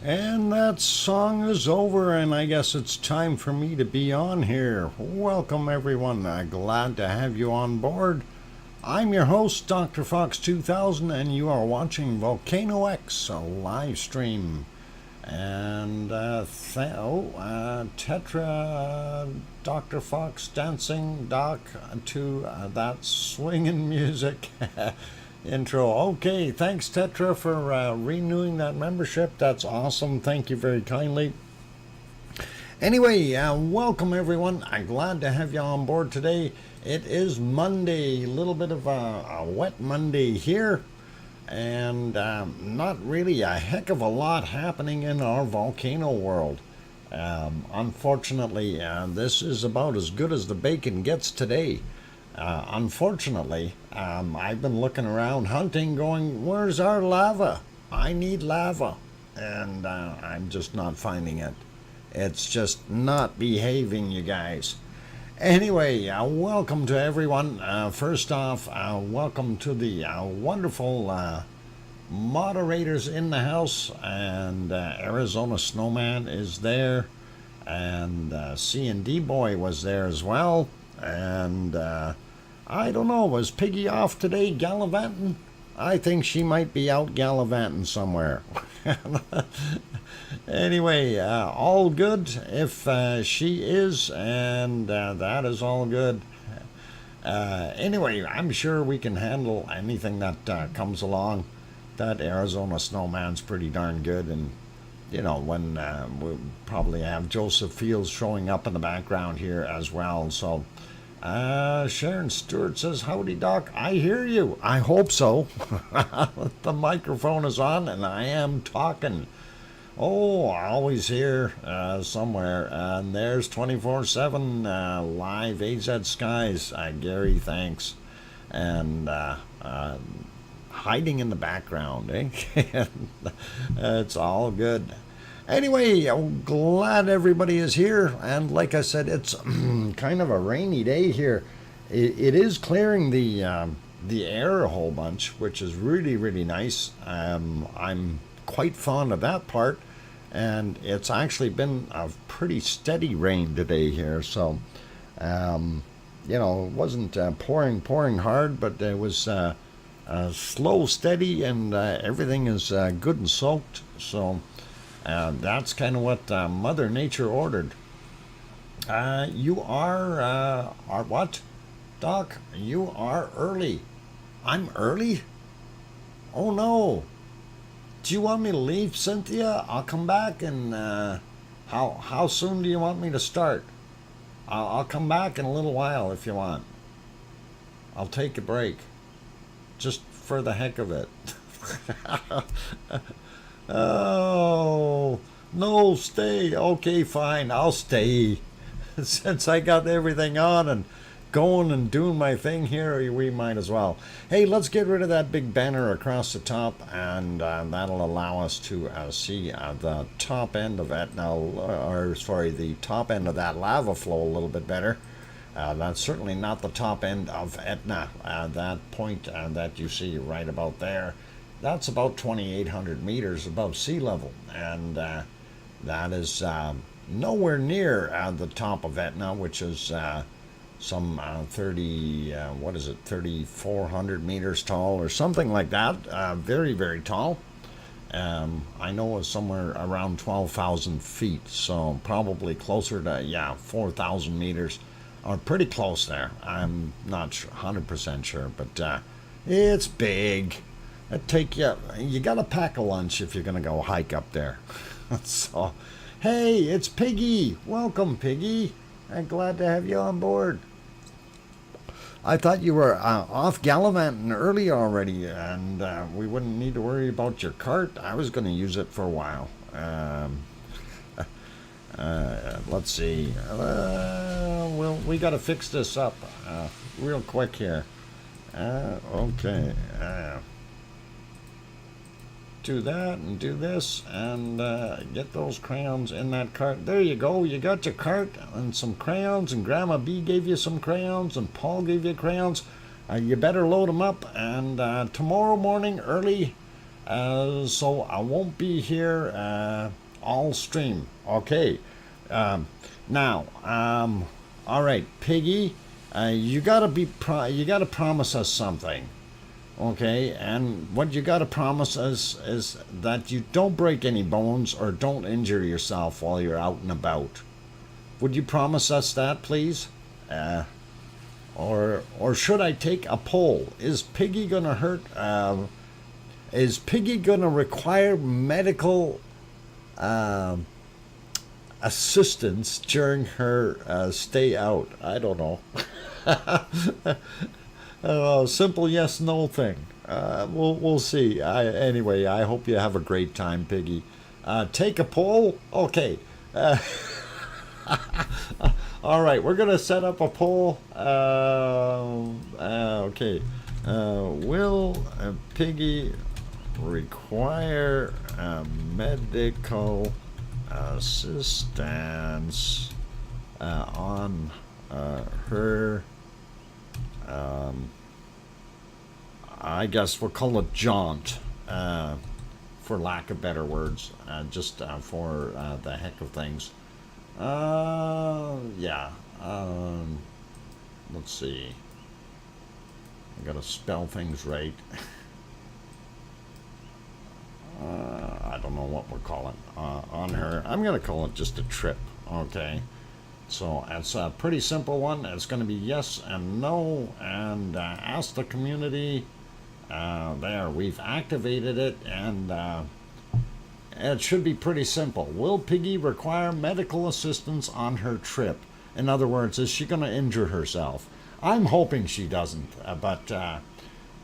And that song is over, and I guess it's time for me to be on here. Welcome, everyone. Glad to have you on board. I'm your host, DrFox2000, and you are watching VolcanoX, a live stream. And, Tetra, Dr. Fox dancing, Doc, to that swinging music. Intro. Okay, thanks Tetra for renewing that membership. That's awesome. Thank you very kindly. Anyway, welcome everyone. I'm glad to have you on board today. It is Monday, a little bit of a wet Monday here, and not really a heck of a lot happening in our volcano world. Unfortunately, this is about as good as the bacon gets today. Unfortunately, I've been looking around hunting going, where's our lava? I need lava. And I'm just not finding it. It's just not behaving, you guys. Anyway, welcome to everyone. First off, welcome to the wonderful moderators in the house. And Arizona Snowman is there. And C&D Boy was there as well. And I don't know, was Piggy off today gallivanting? I think she might be out gallivanting somewhere. Anyway, all good if she is, and that is all good. Anyway, I'm sure we can handle anything that comes along. That Arizona Snowman's pretty darn good, and you know, when we'll probably have Joseph Fields showing up in the background here as well, so Sharon Stewart says, howdy Doc, I hear you. I hope so. The microphone is on and I am talking. Oh, I always hear somewhere. And there's 24/7 live AZ Skies. Gary, thanks. And hiding in the background, eh? It's all good. Anyway, I'm glad everybody is here, and like I said, it's kind of a rainy day here. It is clearing the air a whole bunch, which is really, really nice. I'm quite fond of that part, and it's actually been a pretty steady rain today here, so, you know, it wasn't pouring hard, but it was slow, steady, and everything is good and soaked, so... that's kind of what Mother Nature ordered. You are what? Doc, you are early. I'm early? Oh no. Do you want me to leave, Cynthia? I'll come back and how soon do you want me to start? I'll come back in a little while if you want. I'll take a break. Just for the heck of it. Oh, no, stay. Okay, fine, I'll stay. Since I got everything on and going and doing my thing here, we might as well. Hey, let's get rid of that big banner across the top, and that'll allow us to see the top end of Etna, or sorry, the top end of that lava flow a little bit better. That's certainly not the top end of Etna, that point that you see right about there. That's about 2,800 meters above sea level, and that is nowhere near the top of Etna, which is some 3,400 meters tall or something like that. Very, very tall. I know it's somewhere around 12,000 feet, so probably closer to, 4,000 meters, or pretty close there. I'm not 100% sure, but it's big. You gotta pack a lunch if you're gonna go hike up there. So, hey, it's Piggy. Welcome, Piggy. I'm glad to have you on board. I thought you were off gallivanting early already, and we wouldn't need to worry about your cart. I was gonna use it for a while. Let's see. Well, we gotta fix this up real quick here. Okay. Do that and do this and get those crayons in that cart. There you go. You got your cart and some crayons, and Grandma B gave you some crayons, and Paul gave you crayons. You better load them up, and tomorrow morning early so I won't be here all stream. Okay. Now, all right, Piggy, you gotta promise us something. Okay, and what you gotta promise us is that you don't break any bones or don't injure yourself while you're out and about. Would you promise us that, please? Or should I take a poll? Is Piggy gonna hurt? Is Piggy gonna require medical assistance during her stay out? I don't know. Simple yes no thing. We'll see. Anyway, I hope you have a great time, Piggy. Take a poll. Okay. All right, we're gonna set up a poll. Okay. Will Piggy require medical assistance on her? I guess we'll call it jaunt, for lack of better words, just for the heck of things. Yeah. Let's see. I gotta spell things right. I don't know what we're calling on her. I'm gonna call it just a trip. Okay. So it's a pretty simple one. It's going to be yes and no, and ask the community. There, we've activated it, and it should be pretty simple. Will Piggy require medical assistance on her trip? In other words, is she going to injure herself? I'm hoping she doesn't, but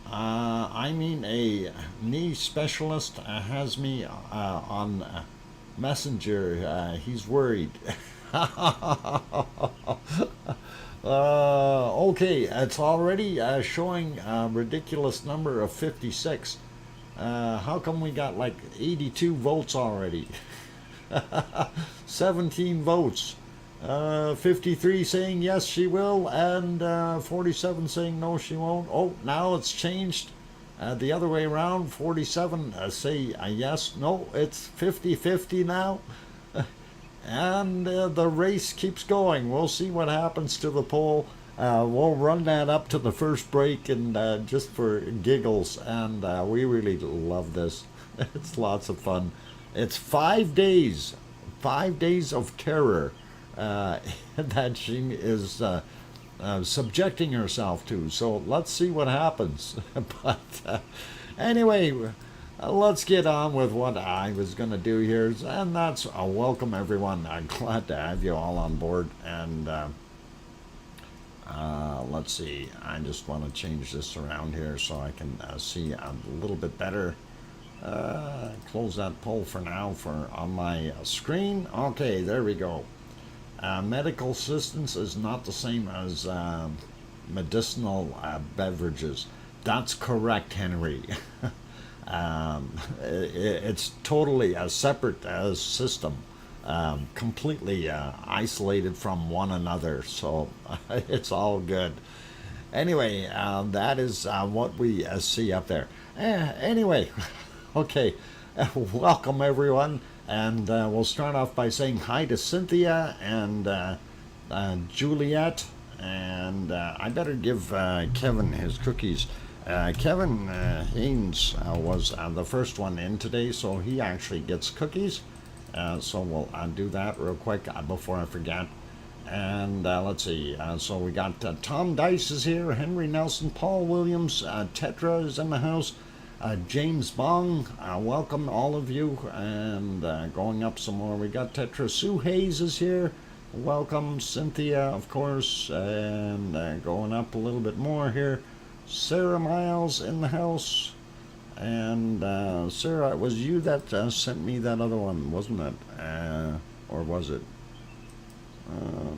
I mean, a knee specialist has me on Messenger. He's worried. Okay, it's already showing a ridiculous number of 56. How come we got like 82 votes already? 17 votes. 53 saying yes she will, and 47 saying no she won't. Oh, now it's changed the other way around. 47 say yes. No, it's 50-50 now. And the race keeps going. We'll see what happens to the poll. We'll run that up to the first break, and just for giggles. And we really love this. It's lots of fun. It's 5 days of terror that she is subjecting herself to. So let's see what happens. But anyway, let's get on with what I was going to do here, and that's welcome everyone. I'm glad to have you all on board, and let's see, I just want to change this around here so I can see a little bit better. Close that poll for now on my screen. Okay, there we go. Medical assistance is not the same as medicinal beverages. That's correct, Henry. It's totally a separate system, completely isolated from one another, so it's all good. Anyway, that is what we see up there. Anyway, okay, welcome everyone, and we'll start off by saying hi to Cynthia and Juliet, and I better give Kevin his cookies. Kevin Haynes was the first one in today, so he actually gets cookies. So we'll do that real quick before I forget. And let's see. So we got Tom Dice is here, Henry Nelson, Paul Williams, Tetra is in the house, James Bong. Welcome all of you. And going up some more, we got Tetra. Sue Hayes is here. Welcome, Cynthia, of course. And going up a little bit more here. Sarah Miles in the house, and Sarah, it was you that sent me that other one, wasn't it? Or was it?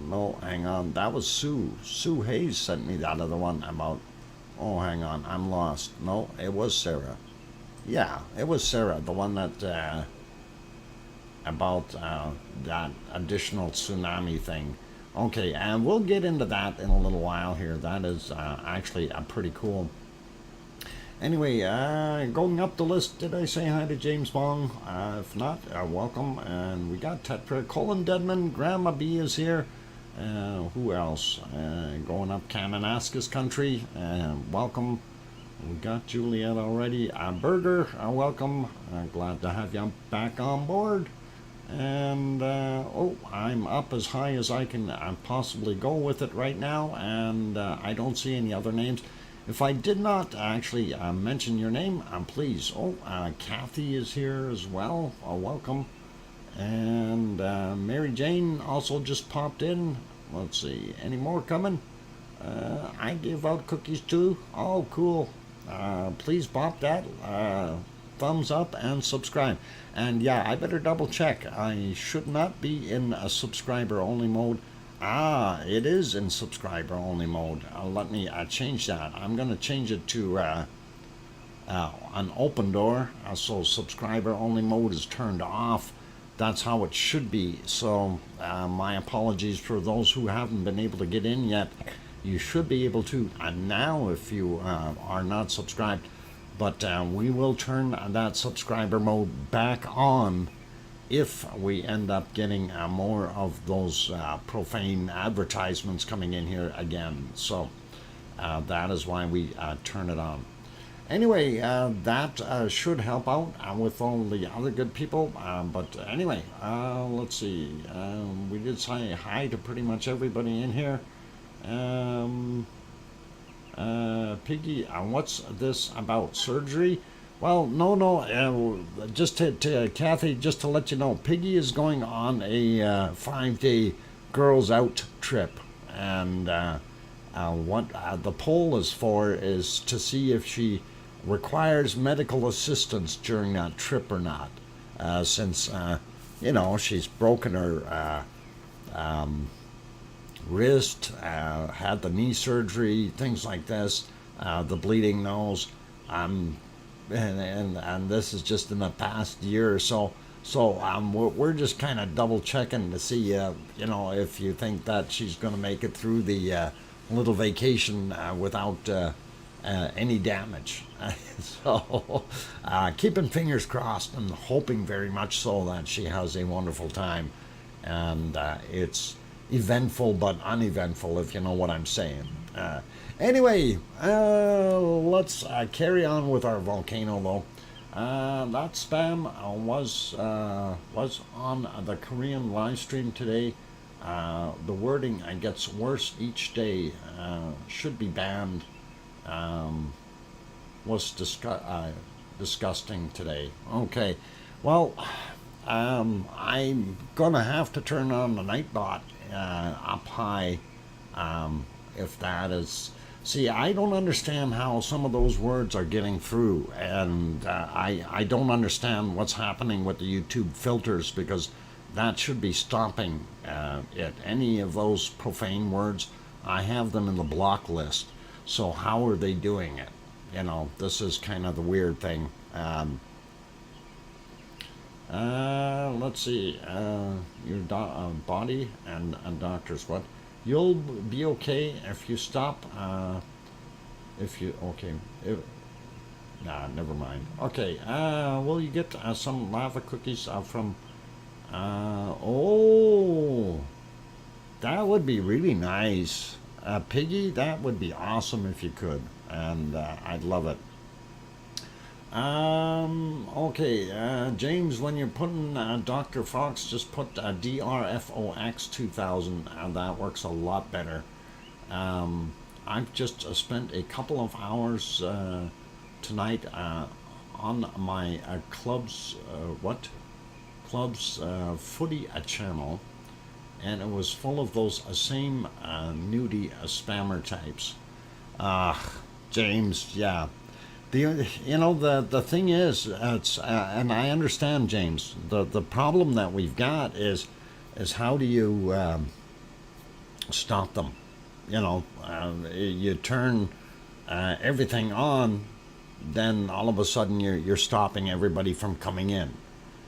No, hang on, that was Sue. Sue Hayes sent me that other one about, oh, hang on, I'm lost. No, it was Sarah. Yeah, it was Sarah, the one that, about that additional tsunami thing. Okay, and we'll get into that in a little while here. That is actually pretty cool. Anyway, going up the list, did I say hi to James Bong? If not, welcome. And we got Tetra. Colin Deadman, Grandma B is here. Who else? Going up Kananaskis country. Welcome. We got Juliet already. Berger, welcome. Glad to have you back on board. And I'm up as high as I can possibly go with it right now, and I don't see any other names. If I did not actually mention your name, please. Kathy is here as well. Welcome. And Mary Jane also just popped in. Let's see, any more coming? I give out cookies too. Oh, cool. Please pop that thumbs up and subscribe. And yeah, I better double check. I should not be in a subscriber only mode. It is in subscriber only mode. Let me change that. I'm going to change it to an open door, so subscriber only mode is turned off. That's how it should be. So my apologies for those who haven't been able to get in yet. You should be able to now if you are not subscribed. But we will turn that subscriber mode back on if we end up getting more of those profane advertisements coming in here again. So that is why we turn it on. Anyway, that should help out with all the other good people. But anyway, let's see. We did say hi to pretty much everybody in here. Piggy, what's this about? Surgery? Well, no. Just to Kathy, just to let you know, Piggy is going on a 5-day girls out trip, and what the poll is for is to see if she requires medical assistance during that trip or not, since she's broken her wrist, had the knee surgery, things like this, the bleeding nose, and this is just in the past year or so. So we're just kind of double checking to see, if you think that she's going to make it through the little vacation without any damage. So keeping fingers crossed and hoping very much so that she has a wonderful time, and it's eventful but uneventful, if you know what I'm saying. Anyway, let's carry on with our volcano though. That spam was on the Korean live stream today. The wording gets worse each day. Should be banned. Was disgusting today. Okay, well, I'm gonna have to turn on the Nightbot up high, if that is. See, I don't understand how some of those words are getting through, and I don't understand what's happening with the YouTube filters, because that should be stopping it. Any of those profane words, I have them in the block list. So how are they doing it? This is kind of the weird thing. Let's see. Your body and doctors. What? You'll be okay if you stop. Nah, never mind. Okay. Will you get some lava cookies from? That would be really nice. Piggy, that would be awesome if you could, and I'd love it. Okay, James, when you're putting Dr. Fox, just put DrFox2000, and that works a lot better. I've just spent a couple of hours tonight on my club's footy channel, and it was full of those same nudie spammer types. James, yeah. The thing is, it's and I understand, James. The problem that we've got is how do you stop them? You turn everything on, then all of a sudden you're stopping everybody from coming in.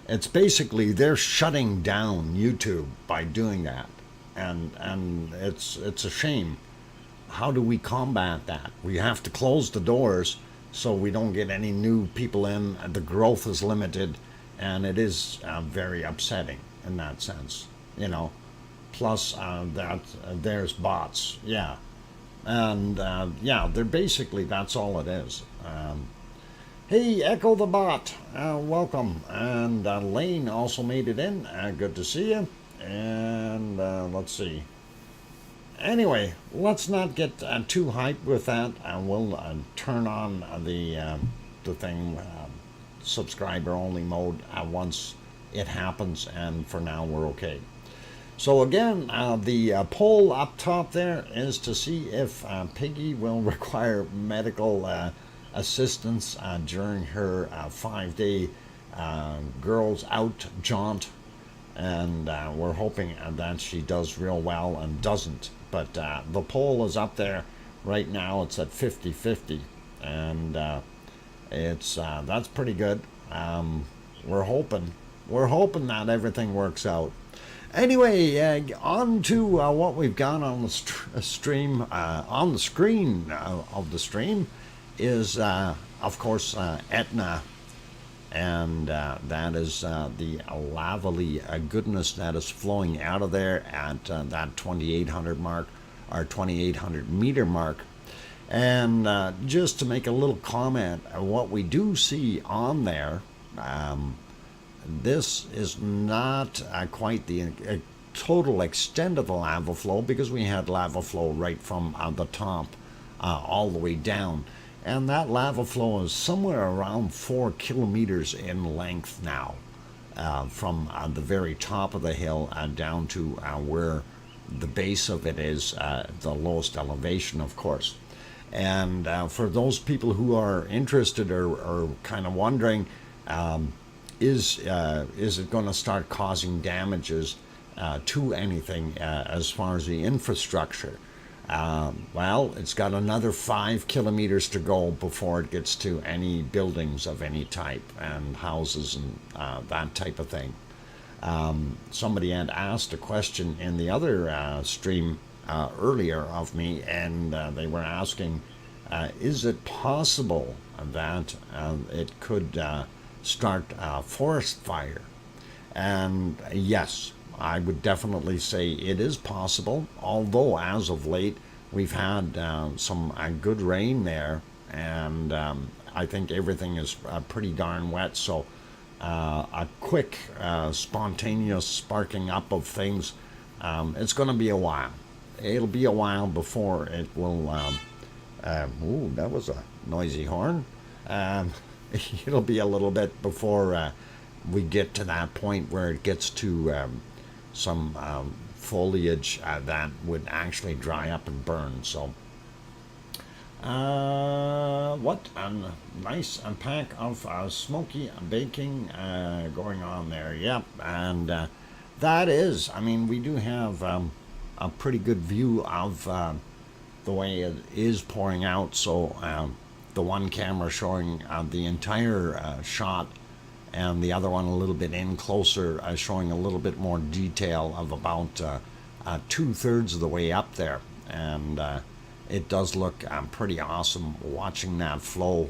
It's basically they're shutting down YouTube by doing that, and it's a shame. How do we combat that? We have to close the doors, so we don't get any new people in. The growth is limited, and it is very upsetting in that sense, you know. Plus that there's bots, yeah, and yeah, they're basically, that's all it is. Hey, Echo the Bot, welcome, and Lane also made it in. Good to see you. And let's see. Anyway, let's not get too hyped with that. We'll turn on the thing, subscriber only mode once it happens, and for now we're okay. So again, the poll up top there is to see if Piggy will require medical assistance during her 5-day girls out jaunt, and we're hoping that she does real well and doesn't. But the poll is up there right now. It's at 50-50, and it's that's pretty good. We're hoping that everything works out. Anyway, on to what we've got on the stream, on the screen of the stream is, of course, Etna, and that is the lavally goodness that is flowing out of there at that 2,800 mark, or 2,800 meter mark. And just to make a little comment, what we do see on there, this is not quite the total extent of the lava flow, because we had lava flow right from the top all the way down. And that lava flow is somewhere around 4 kilometers in length now, from the very top of the hill down to where the base of it is, the lowest elevation, of course. And for those people who are interested or kind of wondering, is it going to start causing damages to anything as far as the infrastructure? Well, it's got another 5 kilometers to go before it gets to any buildings of any type and houses and that type of thing. Somebody had asked a question in the other stream earlier of me, and they were asking, is it possible that it could start a forest fire? And yes, I would definitely say it is possible, although as of late we've had some good rain there, and I think everything is pretty darn wet, so a quick spontaneous sparking up of things, it's going to be a while. It'll be a while before it will, ooh, that was a noisy horn. It'll be a little bit before we get to that point where it gets to some foliage that would actually dry up and burn. So what a nice pack of smoky baking going on there. Yep. And that is, I mean, we do have a pretty good view of the way it is pouring out. So the one camera showing the entire shot, and the other one a little bit in closer, showing a little bit more detail of about 2/3 of the way up there. And it does look pretty awesome watching that flow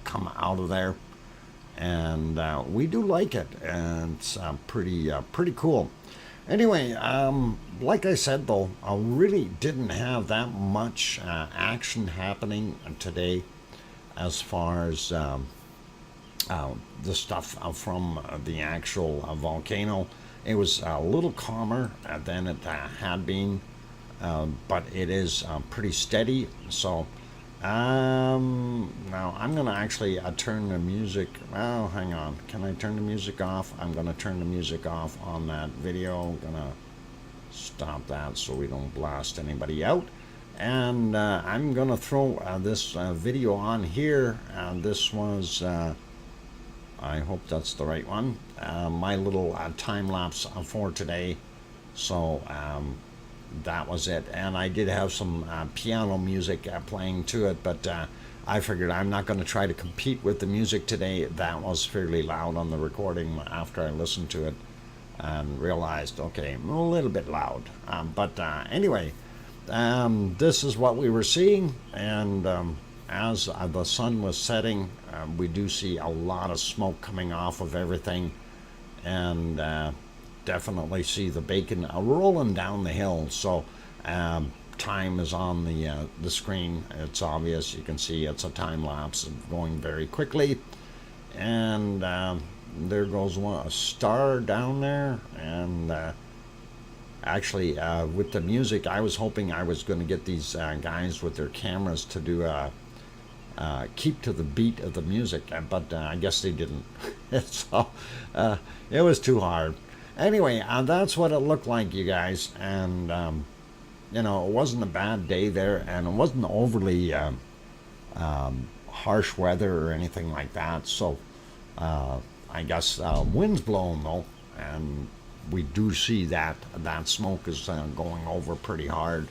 come out of there. And we do like it, and it's pretty cool. Anyway, like I said though, I really didn't have that much action happening today as far as the stuff from the actual volcano. It was a little calmer than it had been, but it is pretty steady. So now I'm gonna actually turn the music. Oh, hang on, can I turn the music off? I'm gonna turn the music off on that video. I'm gonna stop that so we don't blast anybody out. And I'm gonna throw this video on here. This was I hope that's the right one. My little time lapse for today. So that was it. And I did have some piano music playing to it, but I figured I'm not going to try to compete with the music today. That was fairly loud on the recording after I listened to it and realized, okay, a little bit loud. But anyway, this is what we were seeing, and as the sun was setting, we do see a lot of smoke coming off of everything, and definitely see the bacon rolling down the hill. So time is on the screen. It's obvious. You can see it's a time lapse going very quickly, and there goes a star down there. And actually, with the music, I was hoping I was going to get these guys with their cameras to do keep to the beat of the music, but I guess they didn't. So it was too hard. Anyway, that's what it looked like, you guys. And you know, it wasn't a bad day there, and it wasn't overly harsh weather or anything like that. So I guess wind's blowing though, and we do see that smoke is going over pretty hard,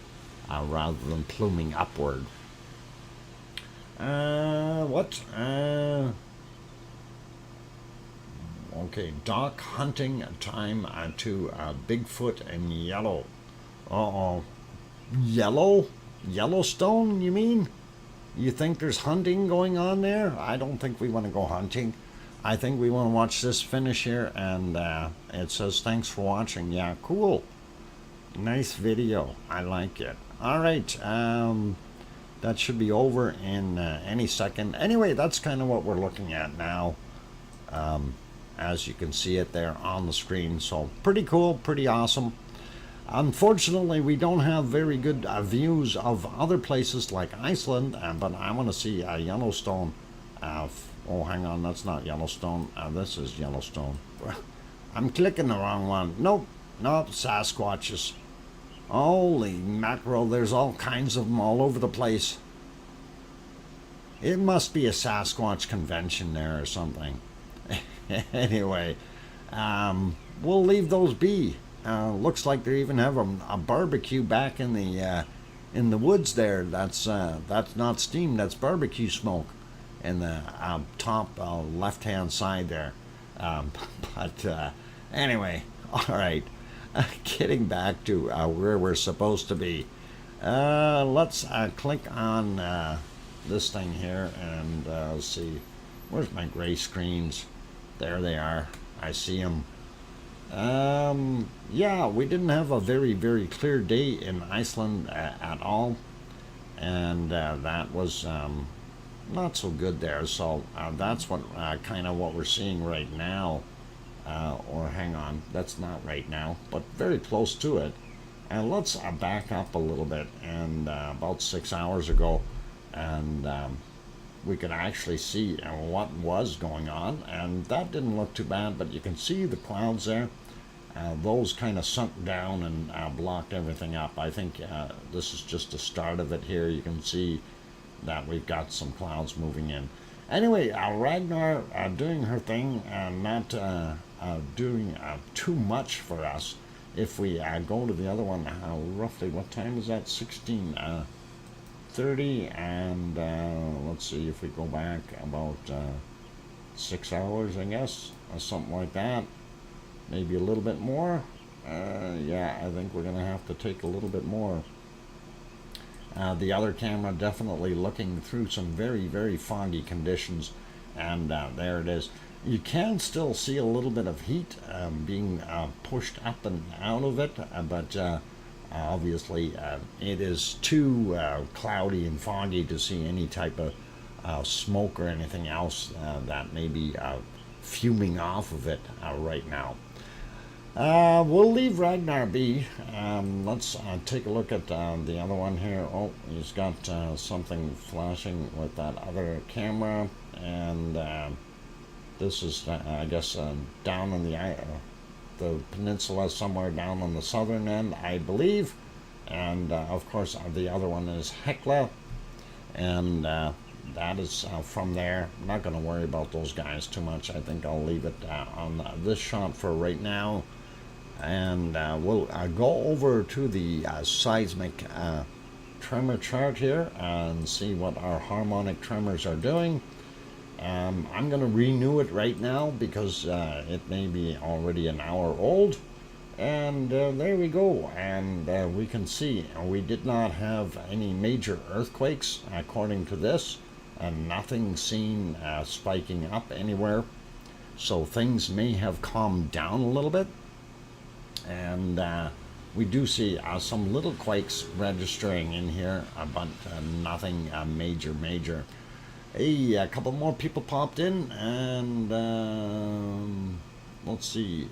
rather than pluming upward. Okay, dock hunting time to Bigfoot and Yellow. Uh-oh. Yellowstone, you mean? You think there's hunting going on there? I don't think we want to go hunting. I think we want to watch this finish here, and it says thanks for watching. Yeah, cool. Nice video. I like it. All right. That should be over in any second. Anyway, that's kind of what we're looking at now. As you can see it there on the screen. So pretty cool, pretty awesome. Unfortunately, we don't have very good views of other places like Iceland, but I want to see Yellowstone. Oh, hang on, that's not Yellowstone. This is Yellowstone. I'm clicking the wrong one. Nope, Sasquatches. Holy mackerel, there's all kinds of them all over the place. It must be a Sasquatch convention there or something. Anyway, we'll leave those be. Looks like they even have a barbecue back in the woods there. That's not steam, that's barbecue smoke in the top left-hand side there. But anyway, all right. Getting back to where we're supposed to be. Let's click on this thing here and see. Where's my gray screens? There they are. I see them. Yeah, we didn't have a very, very clear day in Iceland at all. And that was not so good there. So that's what kind of what we're seeing right now. Or hang on, that's not right now, but very close to it. And let's back up a little bit, and about 6 hours ago, and we could actually see what was going on, and that didn't look too bad, but you can see the clouds there. Those kind of sunk down and blocked everything up. I think this is just the start of it here. You can see that we've got some clouds moving in. Anyway, Ragnar doing her thing, not doing too much for us. If we go to the other one, roughly what time is that? 16:30, and let's see if we go back about 6 hours, I guess, or something like that. Maybe a little bit more. Yeah, I think we're gonna have to take a little bit more. The other camera definitely looking through some very, very foggy conditions, and there it is. You can still see a little bit of heat being pushed up and out of it, but obviously it is too cloudy and foggy to see any type of smoke or anything else that may be fuming off of it right now. We'll leave Ragnar be. Let's take a look at the other one here. Oh, he's got something flashing with that other camera, and this is, I guess, down on the peninsula somewhere down on the southern end, I believe. And of course, the other one is Hekla, and that is from there. I'm not going to worry about those guys too much. I think I'll leave it on this shot for right now. And we'll go over to the seismic tremor chart here and see what our harmonic tremors are doing. I'm going to renew it right now because it may be already an hour old. And there we go. And we can see we did not have any major earthquakes according to this. and nothing seen spiking up anywhere. So things may have calmed down a little bit, and we do see some little quakes registering in here, but nothing major. Hey, a couple more people popped in, and let's see.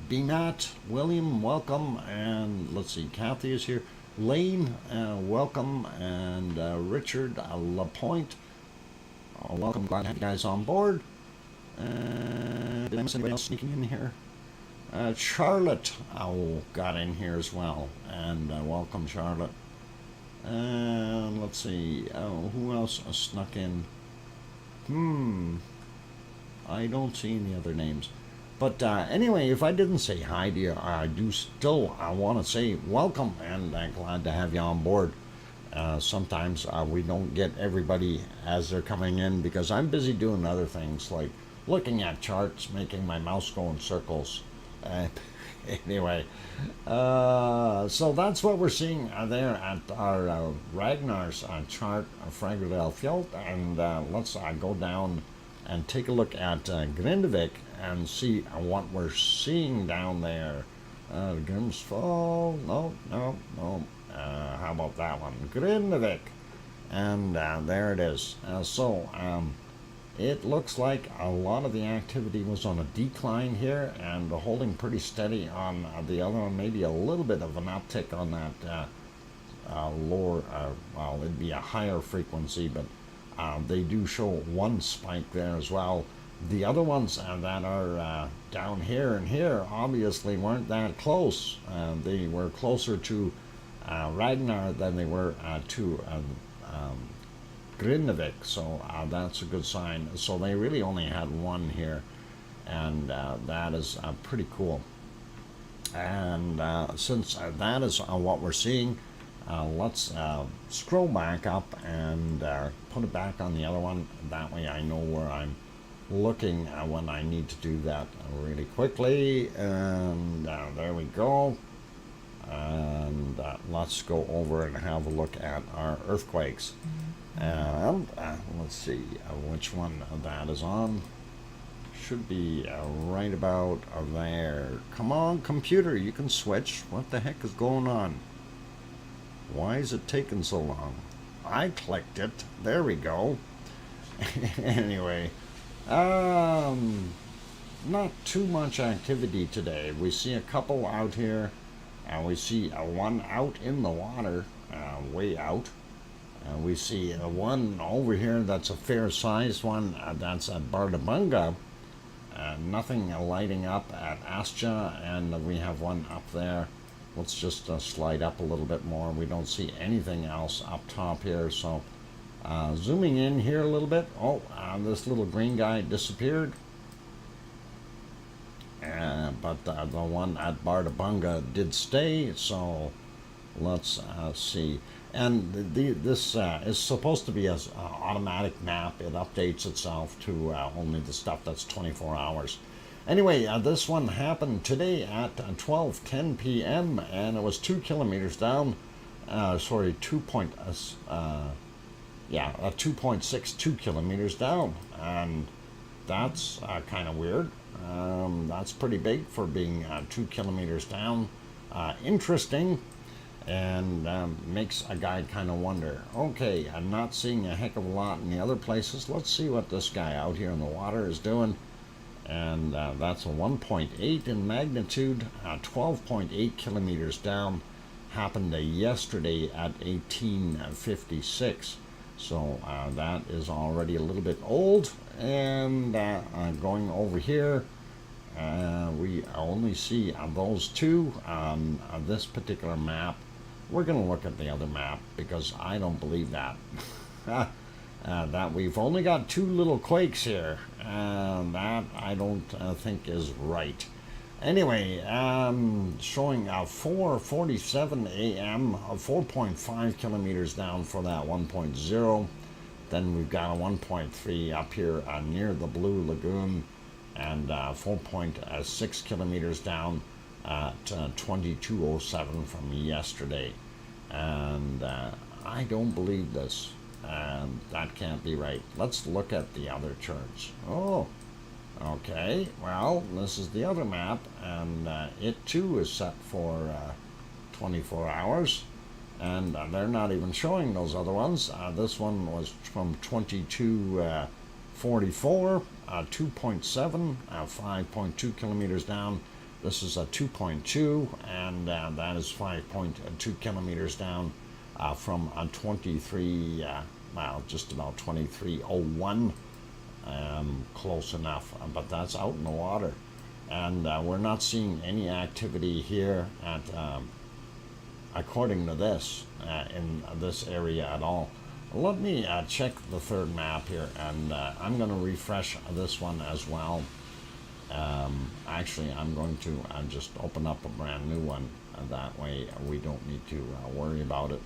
BMAT, William, welcome, and let's see, Kathy is here. Lane, welcome, and Richard Lapointe, welcome. Glad to have you guys on board. Did I miss anybody else sneaking in here? Charlotte got in here as well, and welcome, Charlotte. And let's see, who else snuck in? I don't see any other names. But anyway, if I didn't say hi to you, I do still want to say welcome, and glad to have you on board. Sometimes we don't get everybody as they're coming in because I'm busy doing other things like looking at charts, making my mouse go in circles. Anyway, so that's what we're seeing there at our Ragnar's chart, Fragradal Fjord, and let's go down and take a look at Grindavik and see what we're seeing down there. Grimsfall, no. How about that one? Grindavik, and there it is. It looks like a lot of the activity was on a decline here and holding pretty steady on the other one. Maybe a little bit of an uptick on that lower, well, it'd be a higher frequency, but they do show one spike there as well. The other ones that are down here and here obviously weren't that close. They were closer to Ragnar than they were to Grindavik, so that's a good sign. So they really only had one here, and that is pretty cool. And since that is what we're seeing, let's scroll back up and put it back on the other one. That way I know where I'm looking when I need to do that really quickly. And there we go. And let's go over and have a look at our earthquakes. And let's see which one that is on. Should be right about there. Come on, computer, you can switch. What the heck is going on? Why is it taking so long? I clicked it. There we go. Anyway, not too much activity today. We see a couple out here. We see one out in the water, way out. We see one over here that's a fair-sized one. That's at Bardabunga. Nothing lighting up at Astja, and we have one up there. Let's just slide up a little bit more. We don't see anything else up top here, so zooming in here a little bit. Oh, this little green guy disappeared. But the one at Bardabunga did stay, so let's see. And this is supposed to be an automatic map. It updates itself to only the stuff that's 24 hours. Anyway, this one happened today at 12:10 p.m. and it was 2 kilometers down. 2.62 kilometers down, and that's kind of weird. That's pretty big for being 2 kilometers down. Interesting. And makes a guy kind of wonder, okay, I'm not seeing a heck of a lot in the other places. Let's see what this guy out here in the water is doing. And that's a 1.8 in magnitude, 12.8 kilometers down. Happened yesterday at 1856. So that is already a little bit old. And going over here, we only see those two on this particular map. We're going to look at the other map because I don't believe that. That we've only got 2 little quakes here. That I don't think is right. Anyway, showing 4:47 a.m., 4.5 kilometers down for that 1.0. Then we've got a 1.3 up here near the Blue Lagoon, and 4.6 kilometers down at 22:07 from yesterday. And I don't believe this. That can't be right. Let's look at the other charts. Oh, okay. Well, this is the other map, and it too is set for 24 hours. And they're not even showing those other ones. This one was from 2244, 2.7, 5.2 kilometers down. This is a 2.2, and that is 5.2 kilometers down from 23, well, just about 2301. Close enough, but that's out in the water. And we're not seeing any activity here at according to this, in this area at all. Let me check the third map here, and I'm going to refresh this one as well. Actually, I'm going to just open up a brand new one. That way we don't need to worry about it.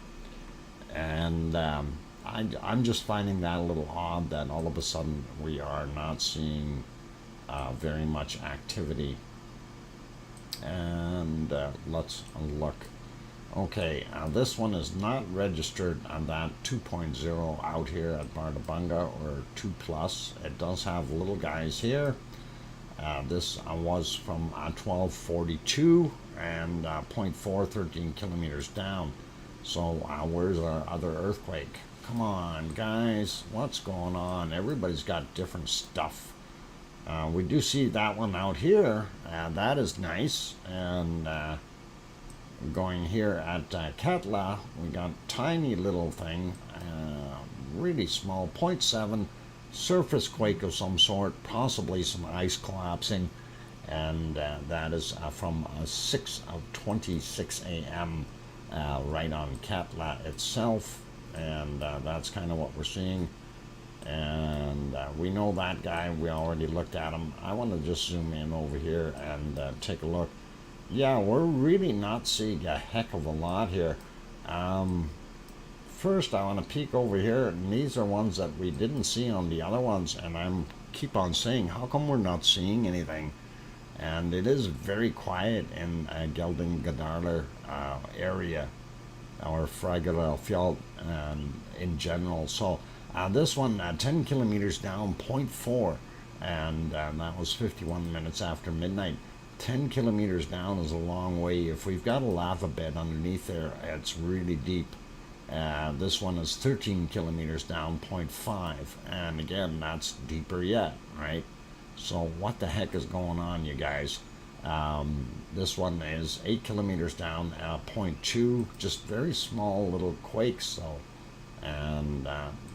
And I'm just finding that a little odd that all of a sudden we are not seeing very much activity. And let's look. Okay, this one is not registered on that 2.0 out here at Bardabunga, or 2+. It does have little guys here. This was from 1242 and 0.4, 13 kilometers down. So where's our other earthquake? Come on, guys, what's going on? Everybody's got different stuff. We do see that one out here. That is nice. And going here at Katla, we got tiny little thing, really small, 0.7 surface quake of some sort, possibly some ice collapsing, and that is from 6:26 a.m. Right on Katla itself, and that's kind of what we're seeing. And we know that guy, we already looked at him. I want to just zoom in over here and take a look. Yeah, we're really not seeing a heck of a lot here. First, I want to peek over here, and these are ones that we didn't see on the other ones, and I'm keep on saying, how come we're not seeing anything? And it is very quiet in Geldingadarler area, or Fragerelfjord in general. So this one, 10 kilometers down, 0.4, and that was 51 minutes after midnight. 10 kilometers down is a long way. If we've got a lava bed underneath there, it's really deep. This one is 13 kilometers down, 0.5, and again, that's deeper yet, right? So what the heck is going on, you guys? This one is 8 kilometers down, 0.2, just very small little quakes. So, and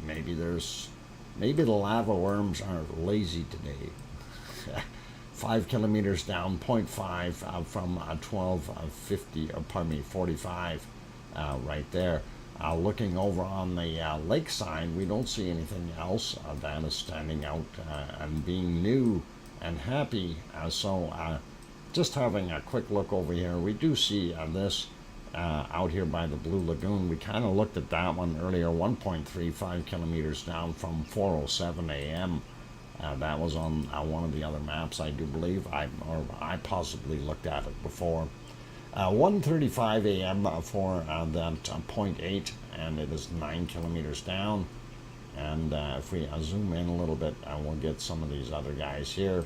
maybe the lava worms are lazy today. 5 kilometers down, 0.5 from 1250, pardon me, 45, right there. Looking over on the lake side, we don't see anything else that is standing out and being new and happy. So just having a quick look over here, we do see this out here by the Blue Lagoon. We kind of looked at that one earlier, 1.35 kilometers down from 4:07 a.m. That was on one of the other maps, I do believe. I possibly looked at it before. 1:35 a.m. for that 0.8, and it is 9 kilometers down. And if we zoom in a little bit, we'll get some of these other guys here.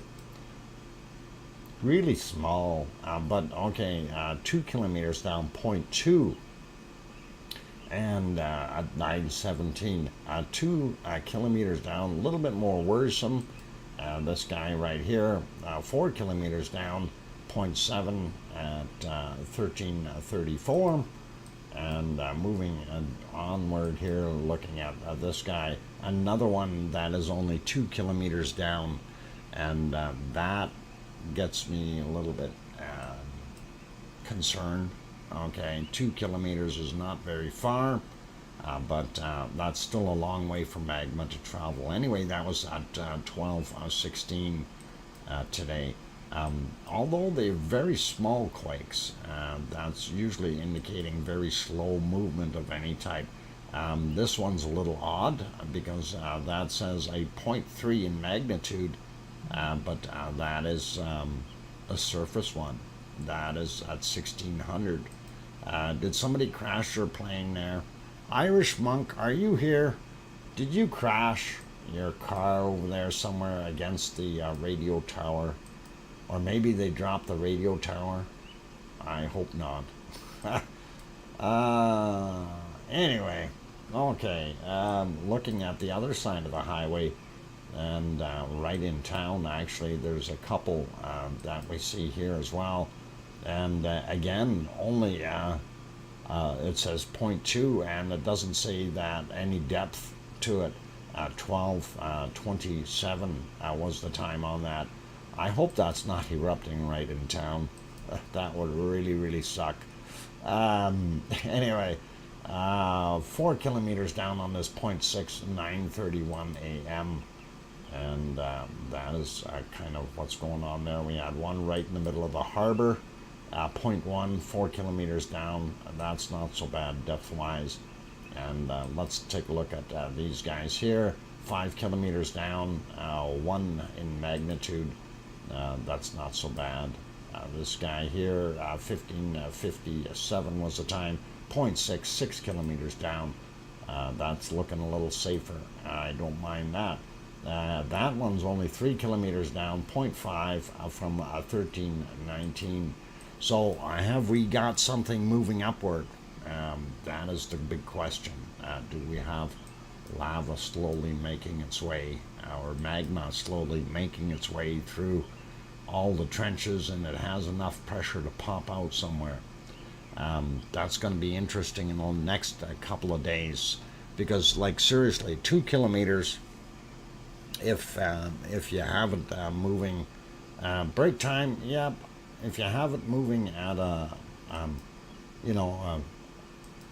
Really small, but okay, 2 kilometers down, 0.2. And at 9:17, 2 kilometers down, a little bit more worrisome. This guy right here, 4 kilometers down, 0.7 at 1334, and moving onward here, looking at this guy, another one that is only 2 kilometers down, and that gets me a little bit concerned. Okay, 2 kilometers is not very far, but that's still a long way for magma to travel. Anyway, that was at 12:16 today. Although they're very small quakes, that's usually indicating very slow movement of any type. This one's a little odd because that says a 0.3 in magnitude, but that is a surface one. That is at 1600. Did somebody crash their plane there? Irish Monk, are you here? Did you crash your car over there somewhere against the radio tower? Or maybe they dropped the radio tower? I hope not. Anyway, okay, looking at the other side of the highway, and right in town, actually, there's a couple that we see here as well. And again, only it says 0.2, and it doesn't say that any depth to it. 12:27 was the time on that. I hope that's not erupting right in town. That would really, really suck. Anyway, 4 kilometers down on this 0.6, 9:31 a.m. And that is kind of what's going on there. We had one right in the middle of the harbor, 0.1, 4 kilometers down. That's not so bad depth-wise. And let's take a look at these guys here. 5 kilometers down, 1 in magnitude. That's not so bad. This guy here, 1557 was the time. 0.6, 6 kilometers down. That's looking a little safer. I don't mind that. That one's only 3 kilometers down, 0.5 from 1319. So have we got something moving upward? That is the big question. Do we have lava slowly making its way, or magma slowly making its way through all the trenches, and it has enough pressure to pop out somewhere? That's going to be interesting in the next couple of days, because, like, seriously, 2 kilometers, if you have it moving, break time, yep, if you have it moving at a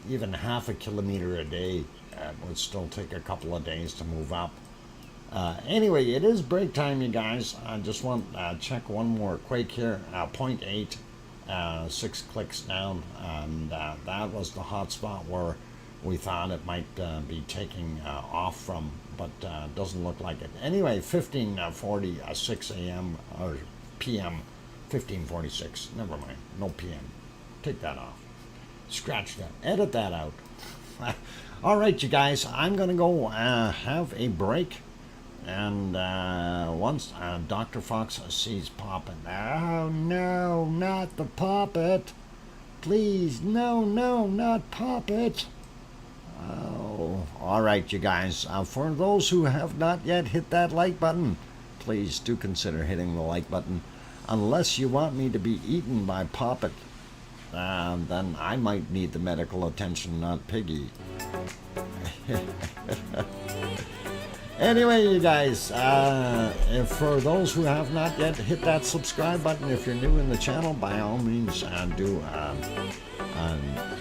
even half a kilometer a day, it would still take a couple of days to move up. Anyway, it is break time, you guys. I just want to check one more quake here. 0.8, 6 clicks down, and that was the hot spot where we thought it might be taking off from, but doesn't look like it. Anyway, 15:46 a.m. or p.m. 15:46. Never mind, no p.m. Take that off. Scratch that. Edit that out. All right, you guys. I'm gonna go have a break. And once Dr. Fox sees Poppet, oh no, not the Poppet! Please, no, not Poppet! Oh, all right, you guys. For those who have not yet hit that like button, please do consider hitting the like button. Unless you want me to be eaten by Poppet, then I might need the medical attention, not Piggy. Anyway, you guys, for those who have not yet hit that subscribe button, if you're new in the channel, by all means do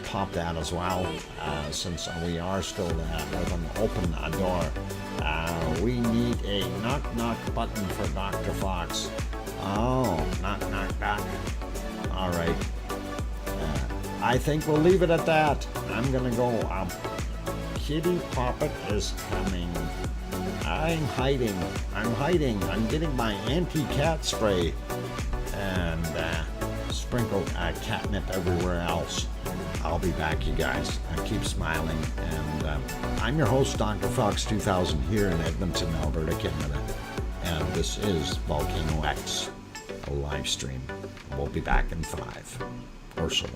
pop that as well, since we are still with an open door. We need a knock button for Dr. Fox. Oh, knock. All right. I think we'll leave it at that. I'm gonna go. Kitty Poppet is coming. I'm hiding. I'm getting my anti-cat spray and sprinkle catnip everywhere else. I'll be back, you guys. Keep smiling. And I'm your host, DrFox2000, here in Edmonton, Alberta, Canada. And this is VolcanoX, a live stream. We'll be back in 5 or so.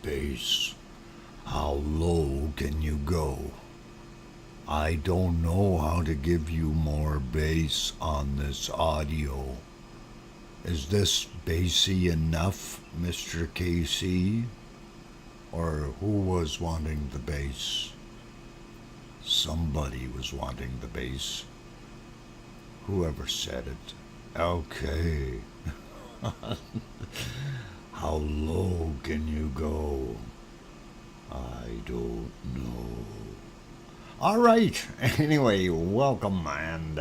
base. How low can you go? I don't know how to give you more bass on this audio. Is this bassy enough, Mr. KC? Or who was wanting the bass? Somebody was wanting the bass. Whoever said it. Okay. How low can you go? I don't know. All right. Anyway, welcome, and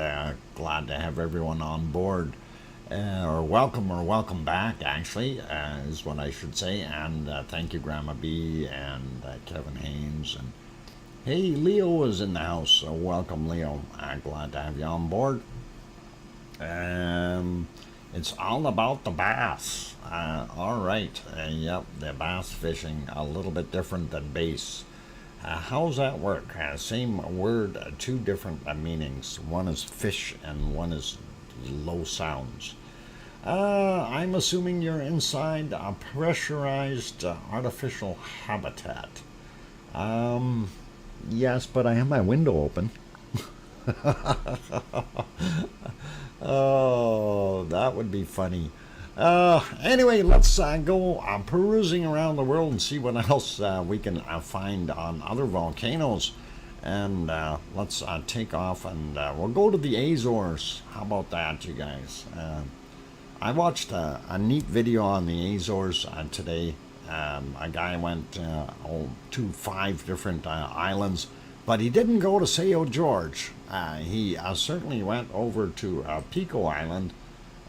glad to have everyone on board. Or welcome back, actually, is what I should say. And thank you, Grandma B and Kevin Haynes. And hey, Leo is in the house. So welcome, Leo. Glad to have you on board. It's all about the bass. All right. Yep, the bass fishing, a little bit different than bass. How's that work? Same word, two different meanings. One is fish and one is low sounds. I'm assuming you're inside a pressurized artificial habitat. Yes, but I have my window open. Oh, that would be funny. Anyway, let's go perusing around the world and see what else we can find on other volcanoes. And let's take off and we'll go to the Azores. How about that, you guys? I watched a neat video on the Azores today. A guy went to 5 different islands, but he didn't go to Sao George. He certainly went over to Pico Island,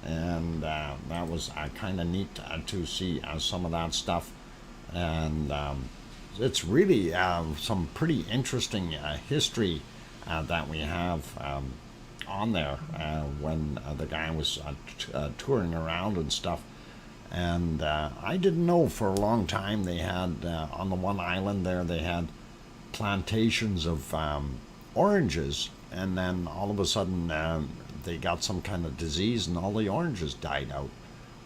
and that was kind of neat to see some of that stuff. And it's really some pretty interesting history that we have on there when the guy was touring around and stuff. And I didn't know for a long time they had, on the one island there, they had plantations of oranges, and then all of a sudden they got some kind of disease and all the oranges died out,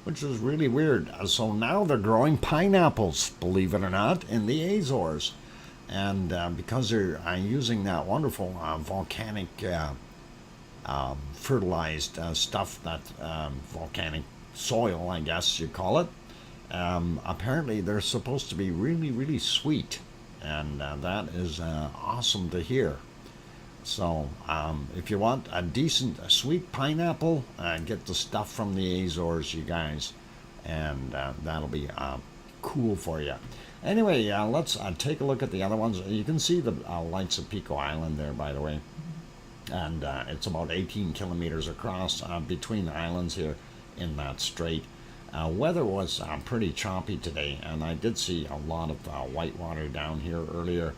which was really weird. So now they're growing pineapples, believe it or not, in the Azores. And because they're using that wonderful volcanic fertilized stuff, that volcanic soil, I guess you call it, apparently they're supposed to be really, really sweet. And that is awesome to hear. So if you want a decent sweet pineapple, get the stuff from the Azores, you guys, and that'll be cool for you. Anyway, let's take a look at the other ones. You can see the lights of Pico Island there, by the way, and it's about 18 kilometers across between the islands here in that strait. Weather was pretty choppy today, and I did see a lot of whitewater down here earlier.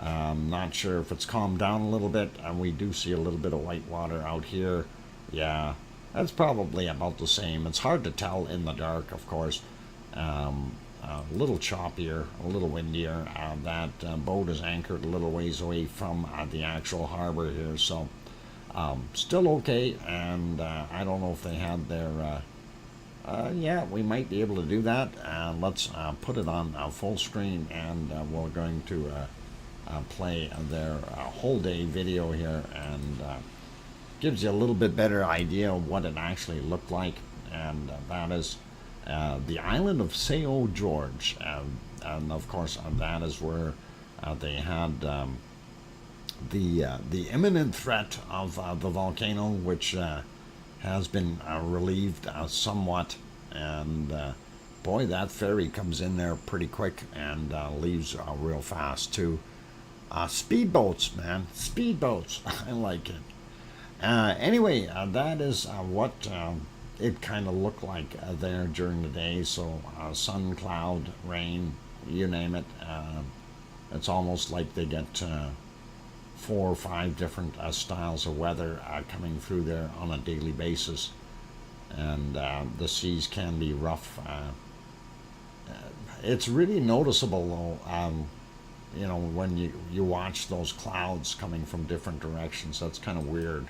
Not sure if it's calmed down a little bit, and we do see a little bit of whitewater out here. Yeah, that's probably about the same. It's hard to tell in the dark, of course. A little choppier, a little windier. That boat is anchored a little ways away from the actual harbor here, so still okay. And I don't know if they had their yeah, we might be able to do that. Let's put it on full screen, and we're going to play their whole day video here, and gives you a little bit better idea of what it actually looked like. And that is the island of Sao George, and of course that is where they had the imminent threat of the volcano, which has been relieved somewhat. And boy, that ferry comes in there pretty quick and leaves real fast too. Speedboats, man, speedboats. I like it. Anyway, that is what it kind of looked like there during the day. So sun, cloud, rain, you name it. It's almost like they get 4 or 5 different styles of weather coming through there on a daily basis. And the seas can be rough. It's really noticeable though, you know, when you watch those clouds coming from different directions. That's kind of weird,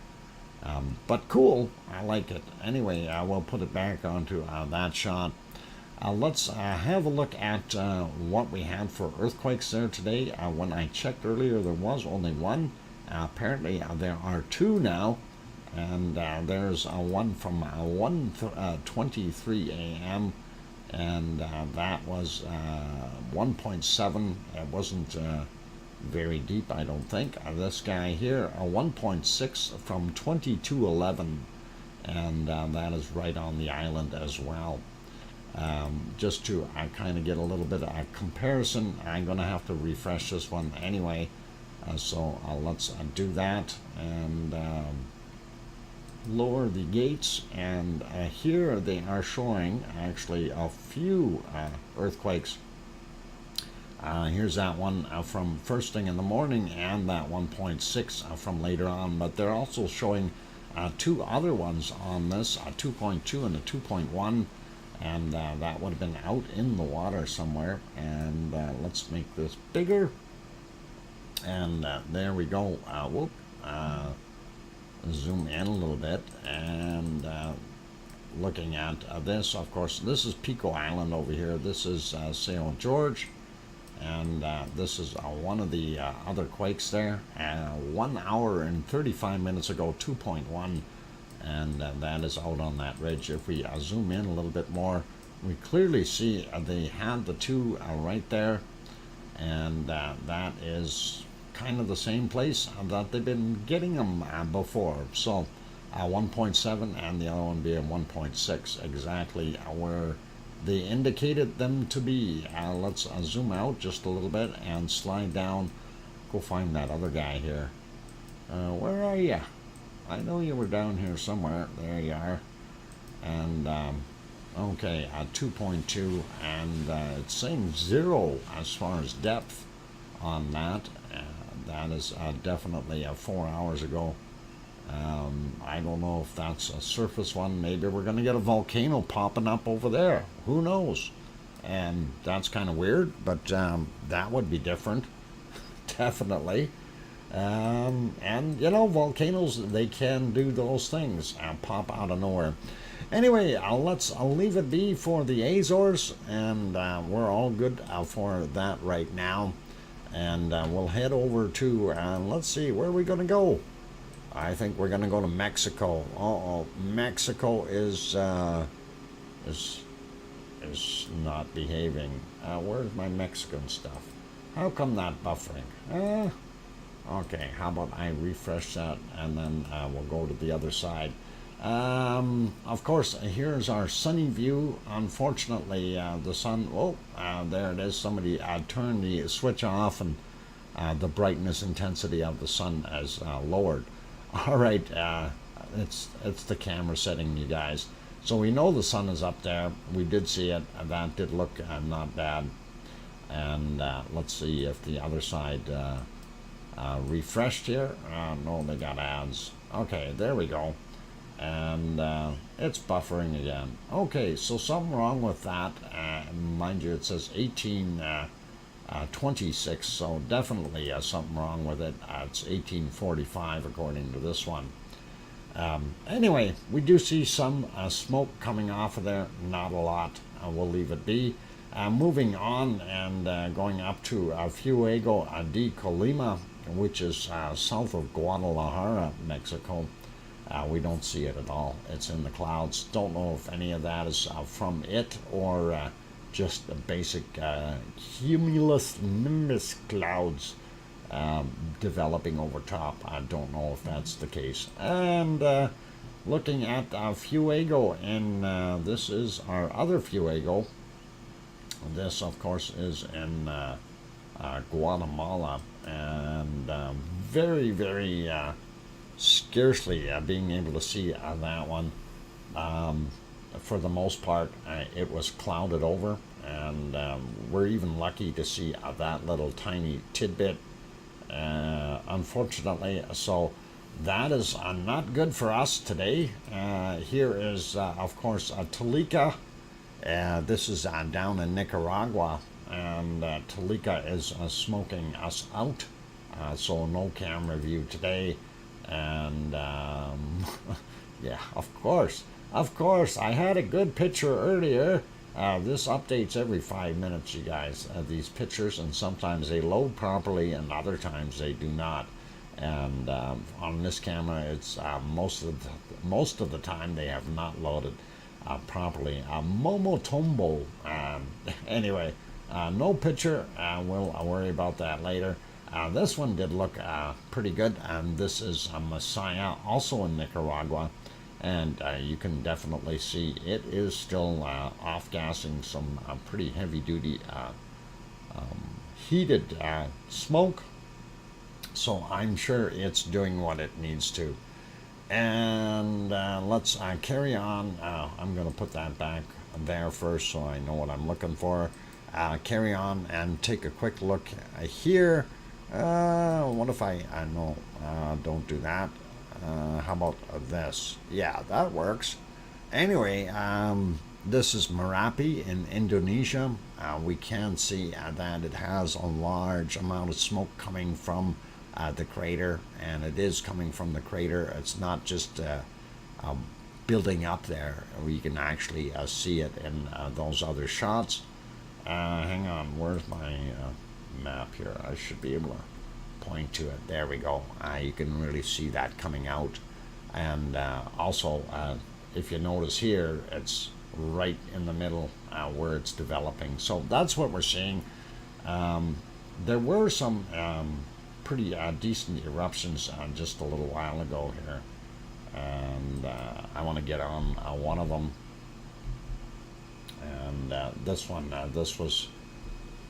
but cool. I like it. Anyway, we'll put it back onto that shot. Let's have a look at what we had for earthquakes there today. When I checked earlier, there was only one. Apparently, there are two now, and there's one from 1:23 a.m. and that was 1.7. It wasn't very deep, I don't think. This guy here, 1.6 from 22:11, and that is right on the island as well. Just to kind of get a little bit of a comparison, I'm going to have to refresh this one anyway. So let's do that and lower the gates. And here they are showing actually a few earthquakes. Here's that one from first thing in the morning, and that 1.6 from later on. But they're also showing two other ones on this, a 2.2 and a 2.1. And that would have been out in the water somewhere. And let's make this bigger. And there we go. Zoom in a little bit. And looking at this, of course, this is Pico Island over here. This is St. George. And this is one of the other quakes there. 1 hour and 35 minutes ago, 2.1. And that is out on that ridge. If we zoom in a little bit more, we clearly see they had the two right there, and that is kind of the same place that they've been getting them before. So 1.7 and the other one being 1.6, exactly where they indicated them to be. Let's zoom out just a little bit and slide down. Go find that other guy here. Where are you? I know you were down here somewhere. There you are. And okay, 2.2, and it's saying 0 as far as depth on that. That is definitely 4 hours ago. I don't know if that's a surface one. Maybe we're going to get a volcano popping up over there. Who knows? And that's kind of weird, but that would be different. Definitely. And you know, volcanoes, they can do those things and pop out of nowhere. Anyway, I'll leave it be for the Azores, and we're all good for that right now. And we'll head over to let's see, where are we going to go? I think we're going to go to Mexico. Mexico is not behaving. Where's my Mexican stuff? How come not buffering? Okay, how about I refresh that, and then we'll go to the other side. Of course, here's our sunny view. Unfortunately, the sun, there it is. Somebody turned the switch off, and the brightness intensity of the sun is lowered. All right, it's the camera setting, you guys. So we know the sun is up there. We did see it. That did look not bad. And let's see if the other side refreshed here. No, they got ads. Okay, there we go. And it's buffering again. Okay, so something wrong with that. Mind you, it says 1826, so definitely something wrong with it. It's 1845 according to this one. Anyway, we do see some smoke coming off of there. Not a lot. We'll leave it be. Moving on and going up to Fuego de Colima, which is south of Guadalajara, Mexico. We don't see it at all. It's in the clouds. Don't know if any of that is from it or just the basic cumulus nimbus clouds developing over top. I don't know if that's the case. And looking at Fuego, and this is our other Fuego. This, of course, is in Guatemala, and very, very scarcely being able to see that one. For the most part, it was clouded over, and we're even lucky to see that little tiny tidbit, unfortunately. So that is not good for us today. Here is, of course, Tolica. This is down in Nicaragua, and Tolica is smoking us out, so no camera view today. And yeah, of course, I had a good picture earlier. This updates every 5 minutes, you guys, these pictures, and sometimes they load properly and other times they do not. And on this camera, it's most of the time they have not loaded properly. Momotombo. Anyway, no picture. We'll worry about that later. This one did look pretty good, and this is Messiah, also in Nicaragua. And you can definitely see it is still off-gassing some pretty heavy-duty heated smoke. So I'm sure it's doing what it needs to. And let's carry on. I'm going to put that back there first so I know what I'm looking for. Carry on and take a quick look here. What if no, don't do that. How about this? Yeah, that works. Anyway, this is Merapi in Indonesia. We can see that it has a large amount of smoke coming from the crater, and it is coming from the crater. It's not just building up there. We can actually see it in those other shots. Hang on, where's my map here? I should be able to point to it. There we go. You can really see that coming out. And also, if you notice here, it's right in the middle where it's developing. So that's what we're seeing. There were some pretty decent eruptions just a little while ago here. And I want to get on one of them. And this one, this was,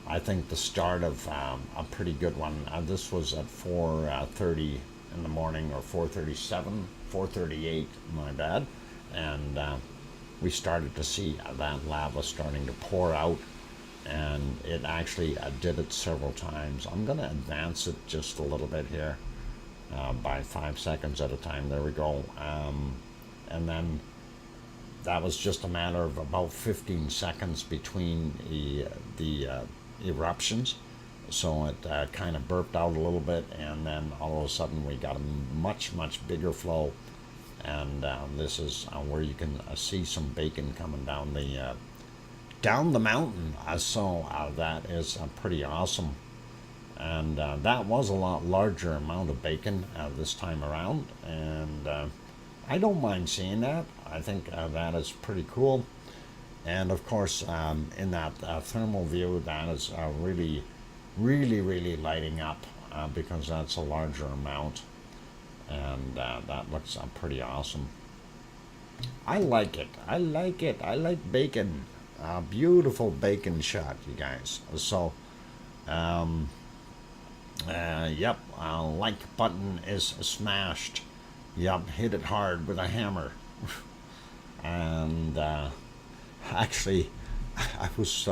I think, the start of a pretty good one. This was at 4:30 in the morning, or 4:37, 4:38, my bad. And we started to see that lava starting to pour out, and it actually did it several times. I'm going to advance it just a little bit here by 5 seconds at a time. There we go. And then that was just a matter of about 15 seconds between the eruptions. So it kind of burped out a little bit, and then all of a sudden we got a much bigger flow. And this is where you can see some bacon coming down the mountain. So that is pretty awesome. And that was a lot larger amount of bacon this time around, and I don't mind seeing that. I think that is pretty cool. And of course, in that thermal view, that is really lighting up because that's a larger amount. And that looks pretty awesome. I like it. I like bacon. Beautiful bacon shot, you guys. So, yep, like button is smashed. Yep, hit it hard with a hammer. And actually, I was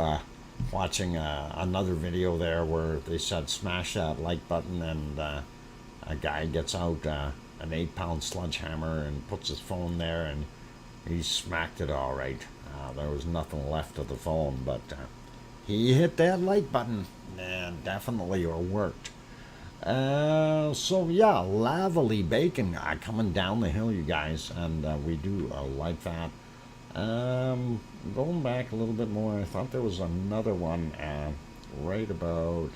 watching another video there where they said smash that like button, and a guy gets out an 8-pound sledgehammer and puts his phone there, and he smacked it all right. There was nothing left of the phone, but he hit that like button, and definitely it worked. So yeah, lavally bacon coming down the hill, you guys, and we do like that. Going back a little bit more, I thought there was another one right about,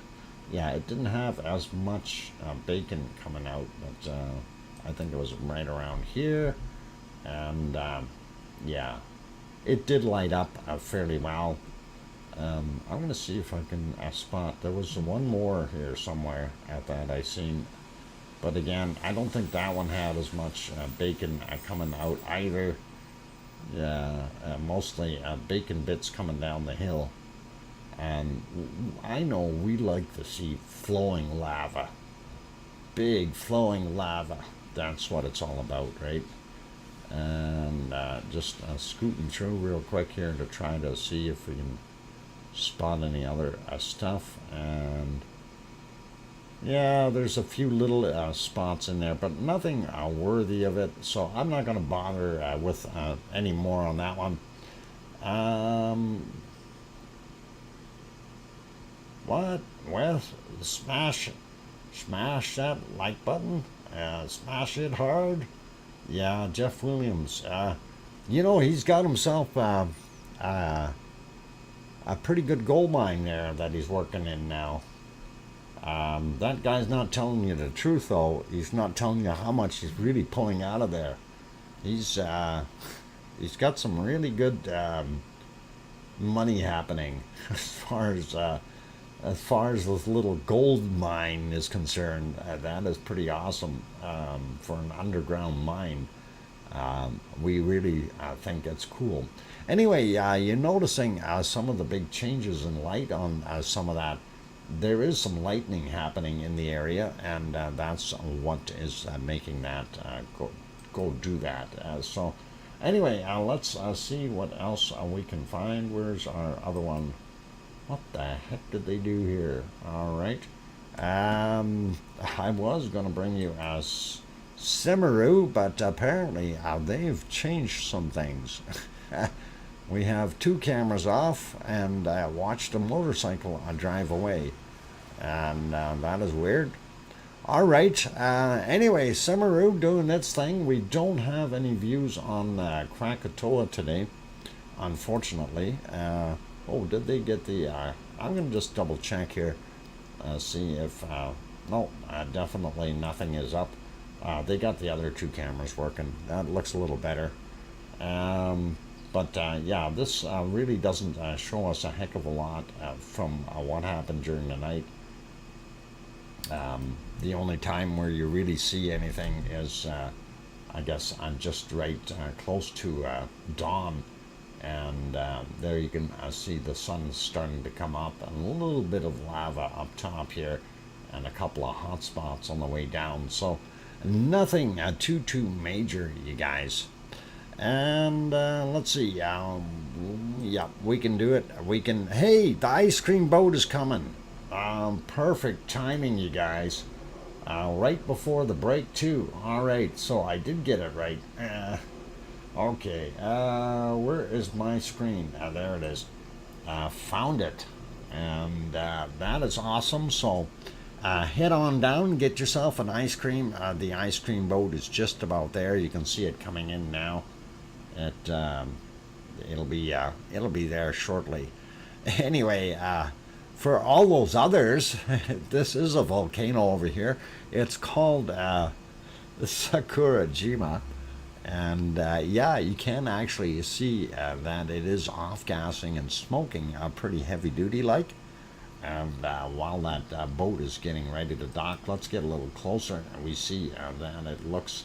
yeah, it didn't have as much bacon coming out, but I think it was right around here. And yeah, it did light up fairly well. I'm going to see if I can spot. There was one more here somewhere that I seen. But again, I don't think that one had as much bacon coming out either. Yeah, mostly bacon bits coming down the hill. And I know we like to see flowing lava. Big flowing lava. That's what it's all about, right? And just scooting through real quick here to try to see if we can spot any other stuff. And yeah, there's a few little spots in there, but nothing worthy of it, so I'm not going to bother with any more on that one. What? Well, smash that like button, smash it hard. Yeah, Jeff Williams, you know, he's got himself a pretty good gold mine there that he's working in now. That guy's not telling you the truth, though. He's not telling you how much he's really pulling out of there. He's got some really good money happening as far as this little gold mine is concerned. That is pretty awesome for an underground mine. We really think it's cool. Anyway, you're noticing some of the big changes in light on some of that. There is some lightning happening in the area, and that's what is making that go do that. So anyway, let's see what else we can find. Where's our other one? What the heck did they do here? All right. I was going to bring you Simaru, but apparently they've changed some things. We have 2 cameras off and watched a motorcycle drive away, and that is weird. All right. Anyway, Simaru doing its thing. We don't have any views on Krakatoa today, unfortunately. Oh, did they get the... I'm going to just double check here. See if... no, definitely nothing is up. They got the other 2 cameras working. That looks a little better. But yeah, this really doesn't show us a heck of a lot from what happened during the night. The only time where you really see anything is, I guess, just right close to dawn. And there you can see the sun starting to come up, and a little bit of lava up top here, and a couple of hot spots on the way down. So nothing too major, you guys. And let's see. Yeah, we can do it. We can. Hey, the ice cream boat is coming. Perfect timing, you guys. Right before the break too. All right, so I did get it right. Okay, where is my screen? There it is. Found it, and that is awesome. So head on down, get yourself an ice cream. The ice cream boat is just about there. You can see it coming in now. It'll be there shortly. Anyway, for all those others, this is a volcano over here. It's called Sakurajima. And yeah, you can actually see that it is off-gassing and smoking pretty heavy-duty like. And while that boat is getting ready to dock, let's get a little closer. And we see that it looks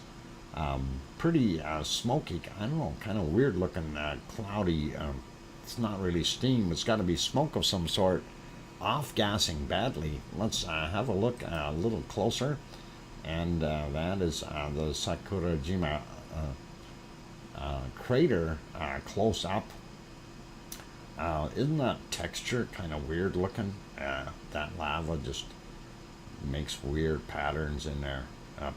pretty smoky. I don't know, kind of weird-looking, cloudy. It's not really steam. It's got to be smoke of some sort. Off-gassing badly. Let's have a look a little closer. And that is the Sakurajima crater close up. Isn't that texture kind of weird looking? That lava just makes weird patterns in there.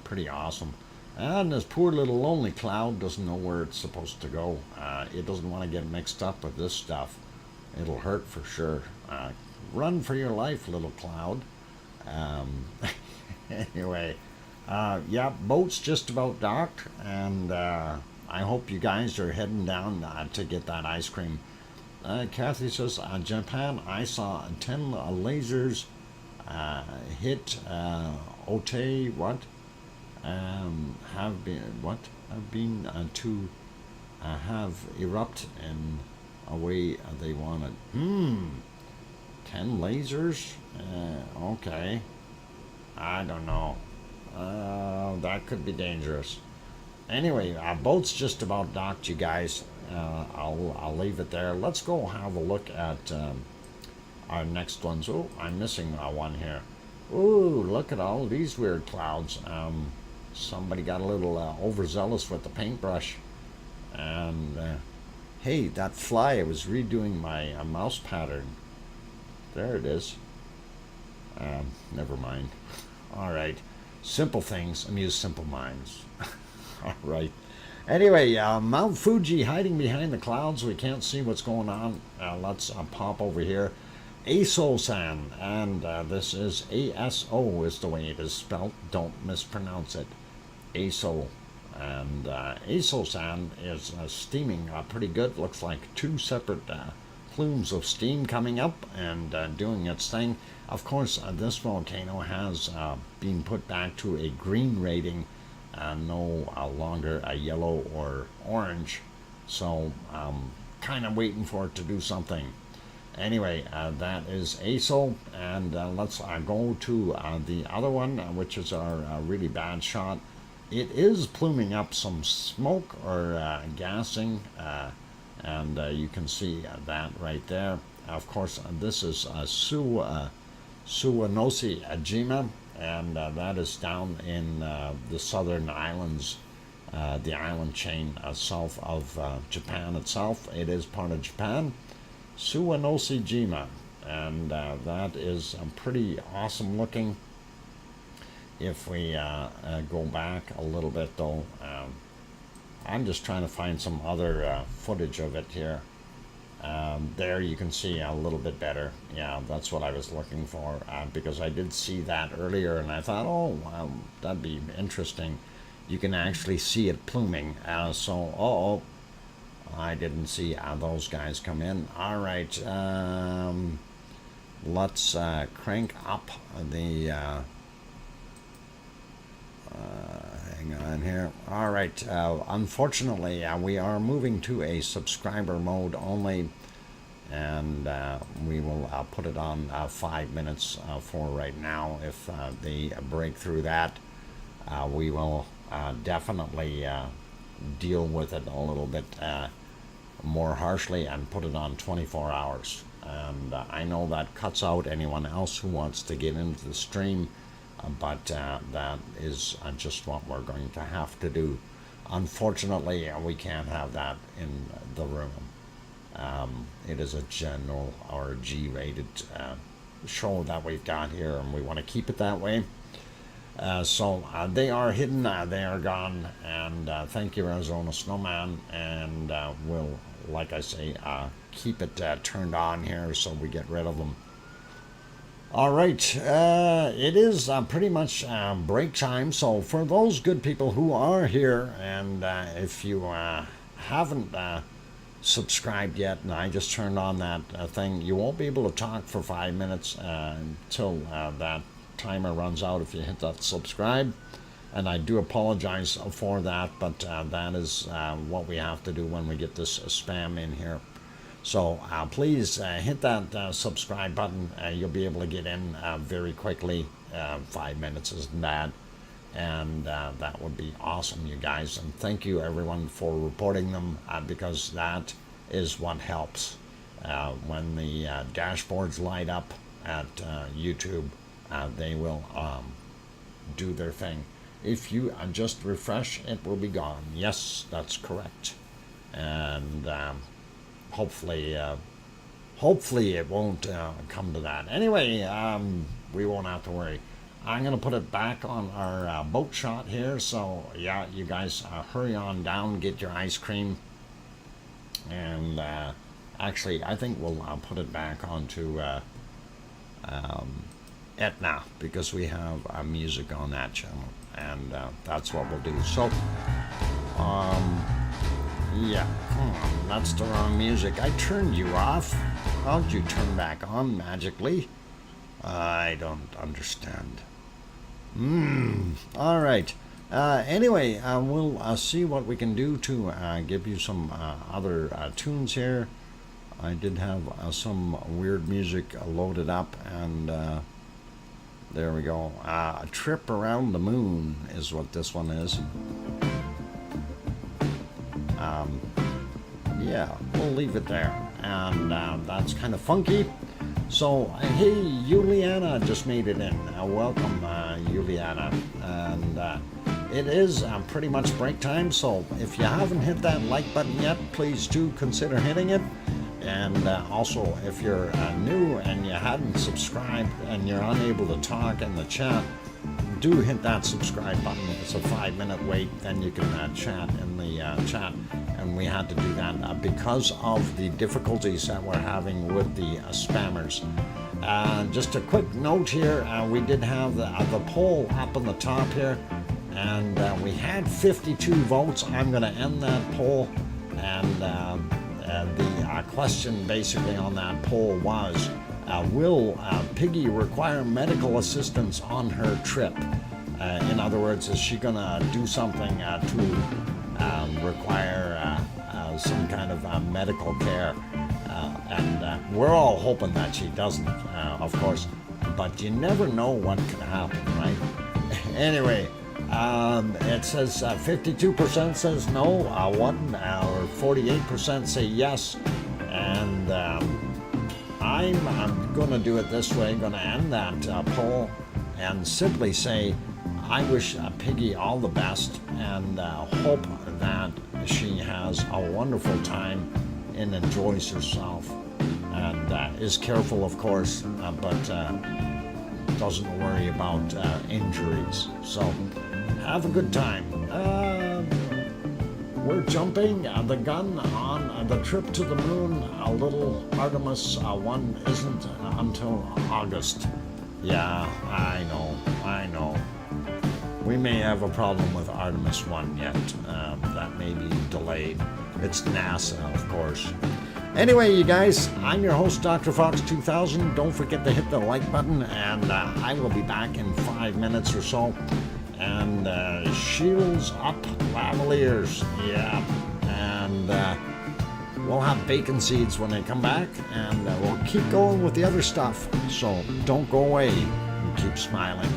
Pretty awesome. And this poor little lonely cloud doesn't know where it's supposed to go. It doesn't want to get mixed up with this stuff. It'll hurt for sure. Run for your life, little cloud. Anyway, yeah, boat's just about docked, and I hope you guys are heading down to get that ice cream. Kathy says, Japan, I saw 10 lasers hit Ote, what? Have been to have erupt in a way they wanted. 10 lasers? Okay. I don't know. That could be dangerous. Anyway, boat's just about docked, you guys. I'll leave it there. Let's go have a look at our next ones. Oh, I'm missing one here. Ooh, look at all these weird clouds. Somebody got a little overzealous with the paintbrush. And hey, that fly, I was redoing my mouse pattern. There it is. Never mind. All right. Simple things amuse simple minds. All right. Anyway, Mount Fuji hiding behind the clouds. We can't see what's going on. Let's pop over here. Aso-san, and this is A-S-O is the way it is spelled. Don't mispronounce it. Aso. And Aso-san is steaming pretty good. Looks like 2 separate plumes of steam coming up and doing its thing. Of course, this volcano has been put back to a green rating, no longer a yellow or orange. So kind of waiting for it to do something. Anyway, that is ASO, and let's go to the other one, which is our really bad shot. It is pluming up some smoke or gassing, and you can see that right there. Of course, this is Suwanosi Ajima, and that is down in the southern islands, the island chain south of Japan itself. It is part of Japan, Suwanosi Jima, and that is pretty awesome looking. If we go back a little bit though, I'm just trying to find some other footage of it here. There you can see a little bit better. Yeah, that's what I was looking for, because I did see that earlier and I thought, oh, that'd be interesting. You can actually see it pluming. So I didn't see those guys come in. All right, let's crank up the hang on here. All right, unfortunately we are moving to a subscriber mode only, and we will put it on 5 minutes for right now. If they break through that, we will definitely deal with it a little bit more harshly and put it on 24 hours. And I know that cuts out anyone else who wants to get into the stream, but that is just what we're going to have to do. Unfortunately, we can't have that in the room. It is a general or G-rated show that we've got here, and we want to keep it that way. So they are hidden, they are gone, and thank you, Arizona Snowman, and we'll, like I say, keep it turned on here so we get rid of them. All right, it is pretty much break time, so for those good people who are here, and if you haven't subscribed yet, and I just turned on that thing, you won't be able to talk for 5 minutes until that timer runs out if you hit that subscribe, and I do apologize for that, but that is what we have to do when we get this spam in here. So please hit that subscribe button. You'll be able to get in very quickly. 5 minutes isn't bad, and that would be awesome, you guys. And thank you everyone for reporting them, because that is what helps. When the dashboards light up at YouTube, they will do their thing. If you just refresh, it will be gone. Yes, that's correct. And hopefully it won't come to that. Anyway, we won't have to worry. I'm going to put it back on our boat shot here. So yeah, you guys hurry on down, get your ice cream. And actually, I think we'll put it back onto Etna, because we have music on that channel, and that's what we'll do. So yeah, come on, that's the wrong music. I turned you off. How'd you turn back on magically? I don't understand. All right, anyway, we'll see what we can do to give you some other tunes here. I did have some weird music loaded up, and there we go. A Trip Around the Moon is what this one is. Yeah, we'll leave it there. And that's kind of funky. So, hey, Juliana just made it in. Welcome, Juliana. And it is pretty much break time. So, if you haven't hit that like button yet, please do consider hitting it. And also, if you're new and you hadn't subscribed and you're unable to talk in the chat, do hit that subscribe button. It's a 5-minute wait, then you can chat in the chat. And we had to do that because of the difficulties that we're having with the spammers. Just a quick note here, we did have the poll up on the top here, and we had 52 votes. I'm going to end that poll, and the question basically on that poll was, will Piggy require medical assistance on her trip? In other words, is she going to do something to require some kind of medical care? And we're all hoping that she doesn't, of course, but you never know what could happen, right? Anyway, it says 52% says no, or 48% say yes, and I'm going to do it this way. I'm going to end that poll and simply say I wish Piggy all the best and hope that she has a wonderful time and enjoys herself and is careful, of course, but doesn't worry about injuries. So have a good time. We're jumping the gun on the trip to the moon. A little Artemis 1 isn't until August. Yeah, I know. We may have a problem with Artemis 1 yet. That may be delayed. It's NASA, of course. Anyway, you guys, I'm your host, DrFox2000. Don't forget to hit the like button, and I will be back in 5 minutes or so. And shields up, lavaliers, yeah. And we'll have bacon seeds when they come back, and we'll keep going with the other stuff. So don't go away and keep smiling.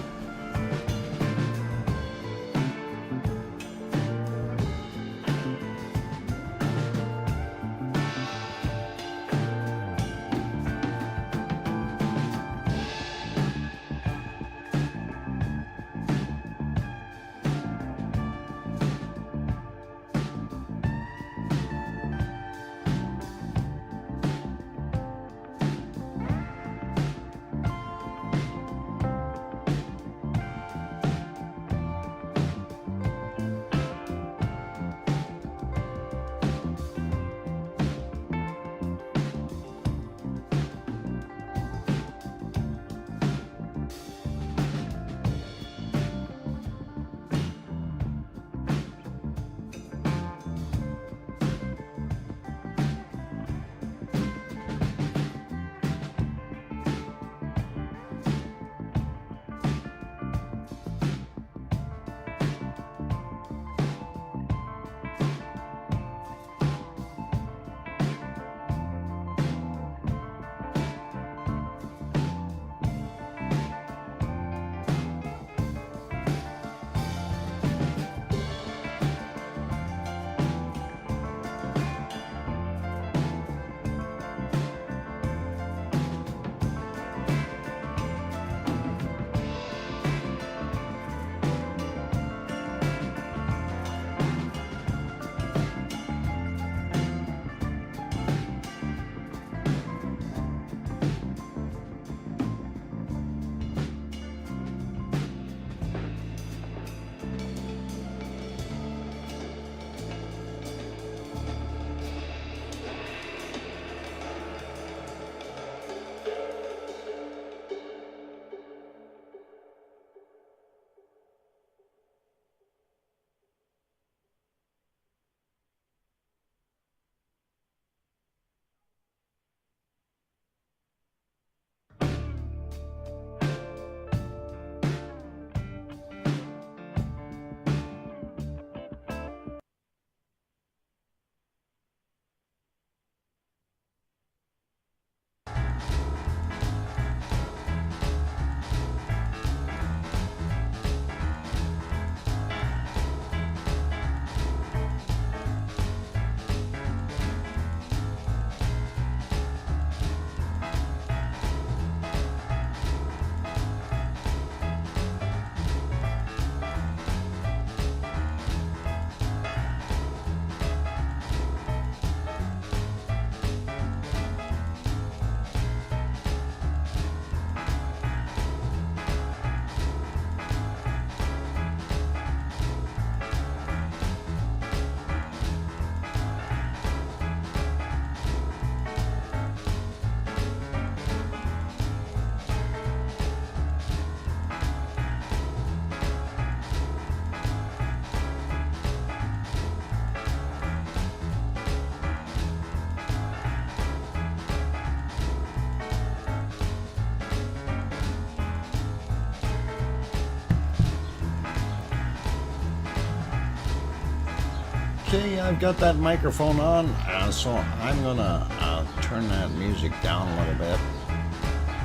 Okay, I've got that microphone on, so I'm gonna turn that music down a little bit,